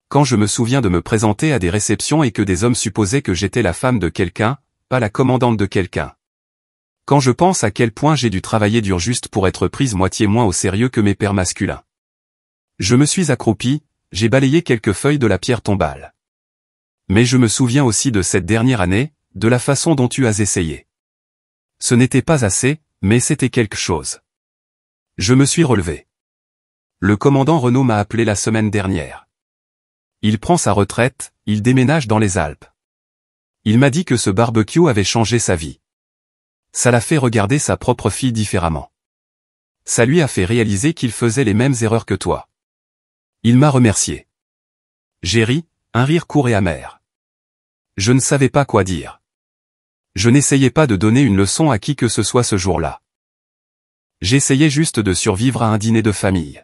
Quand je me souviens de me présenter à des réceptions et que des hommes supposaient que j'étais la femme de quelqu'un, pas la commandante de quelqu'un. Quand je pense à quel point j'ai dû travailler dur juste pour être prise moitié moins au sérieux que mes pairs masculins. Je me suis accroupi, j'ai balayé quelques feuilles de la pierre tombale. Mais je me souviens aussi de cette dernière année, de la façon dont tu as essayé. Ce n'était pas assez, mais c'était quelque chose. Je me suis relevé. Le commandant Renaud m'a appelé la semaine dernière. Il prend sa retraite, il déménage dans les Alpes. Il m'a dit que ce barbecue avait changé sa vie. Ça l'a fait regarder sa propre fille différemment. Ça lui a fait réaliser qu'il faisait les mêmes erreurs que toi. Il m'a remercié. J'ai ri, un rire court et amer. Je ne savais pas quoi dire. Je n'essayais pas de donner une leçon à qui que ce soit ce jour-là. J'essayais juste de survivre à un dîner de famille.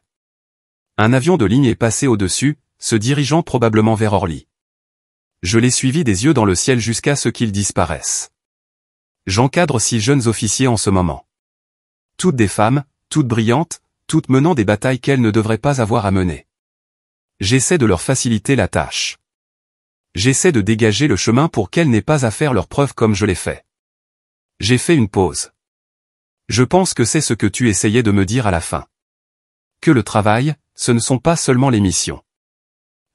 Un avion de ligne est passé au-dessus, se dirigeant probablement vers Orly. Je l'ai suivi des yeux dans le ciel jusqu'à ce qu'il disparaisse. J'encadre 6 jeunes officiers en ce moment. Toutes des femmes, toutes brillantes, toutes menant des batailles qu'elles ne devraient pas avoir à mener. J'essaie de leur faciliter la tâche. J'essaie de dégager le chemin pour qu'elles n'aient pas à faire leurs preuves comme je l'ai fait. J'ai fait une pause. Je pense que c'est ce que tu essayais de me dire à la fin. Que le travail, ce ne sont pas seulement les missions.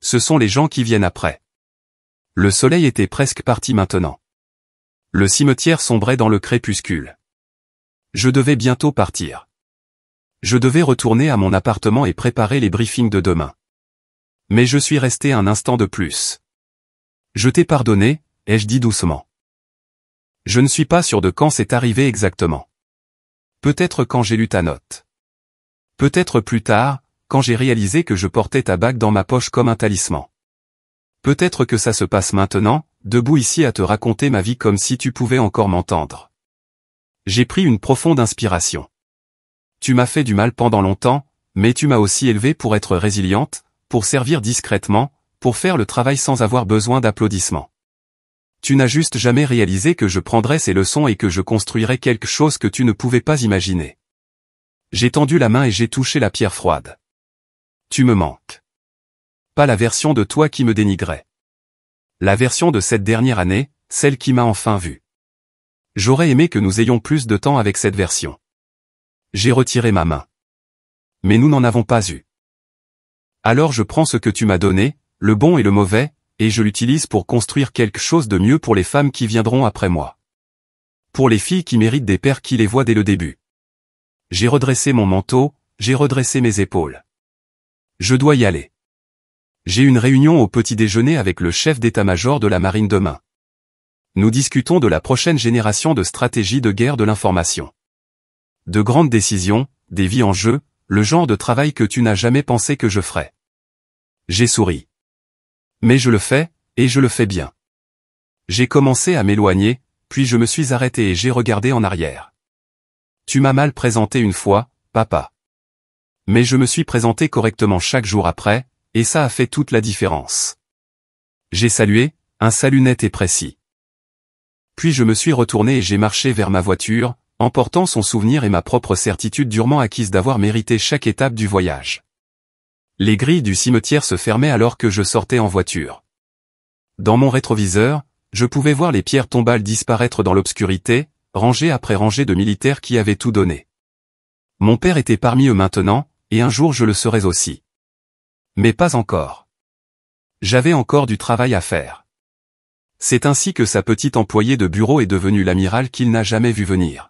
Ce sont les gens qui viennent après. Le soleil était presque parti maintenant. Le cimetière sombrait dans le crépuscule. Je devais bientôt partir. Je devais retourner à mon appartement et préparer les briefings de demain. Mais je suis resté un instant de plus. Je t'ai pardonné, ai-je dit doucement. Je ne suis pas sûr de quand c'est arrivé exactement. Peut-être quand j'ai lu ta note. Peut-être plus tard, quand j'ai réalisé que je portais ta bague dans ma poche comme un talisman. Peut-être que ça se passe maintenant, debout ici à te raconter ma vie comme si tu pouvais encore m'entendre. J'ai pris une profonde inspiration. Tu m'as fait du mal pendant longtemps, mais tu m'as aussi élevée pour être résiliente, pour servir discrètement, pour faire le travail sans avoir besoin d'applaudissements. Tu n'as juste jamais réalisé que je prendrais ces leçons et que je construirais quelque chose que tu ne pouvais pas imaginer. J'ai tendu la main et j'ai touché la pierre froide. Tu me manques. Pas la version de toi qui me dénigrait. La version de cette dernière année, celle qui m'a enfin vu. J'aurais aimé que nous ayons plus de temps avec cette version. J'ai retiré ma main. Mais nous n'en avons pas eu. Alors je prends ce que tu m'as donné, le bon et le mauvais, et je l'utilise pour construire quelque chose de mieux pour les femmes qui viendront après moi. Pour les filles qui méritent des pères qui les voient dès le début. J'ai redressé mon manteau, j'ai redressé mes épaules. Je dois y aller. J'ai une réunion au petit déjeuner avec le chef d'état-major de la marine demain. Nous discutons de la prochaine génération de stratégies de guerre de l'information. De grandes décisions, des vies en jeu, le genre de travail que tu n'as jamais pensé que je ferais. J'ai souri. Mais je le fais, et je le fais bien. J'ai commencé à m'éloigner, puis je me suis arrêté et j'ai regardé en arrière. Tu m'as mal présenté une fois, papa. Mais je me suis présenté correctement chaque jour après, et ça a fait toute la différence. J'ai salué, un salut net et précis. Puis je me suis retourné et j'ai marché vers ma voiture, emportant son souvenir et ma propre certitude durement acquise d'avoir mérité chaque étape du voyage. Les grilles du cimetière se fermaient alors que je sortais en voiture. Dans mon rétroviseur, je pouvais voir les pierres tombales disparaître dans l'obscurité, rangée après rangée de militaires qui avaient tout donné. Mon père était parmi eux maintenant, et un jour je le serais aussi. Mais pas encore. J'avais encore du travail à faire. C'est ainsi que sa petite employée de bureau est devenue l'amiral qu'il n'a jamais vu venir.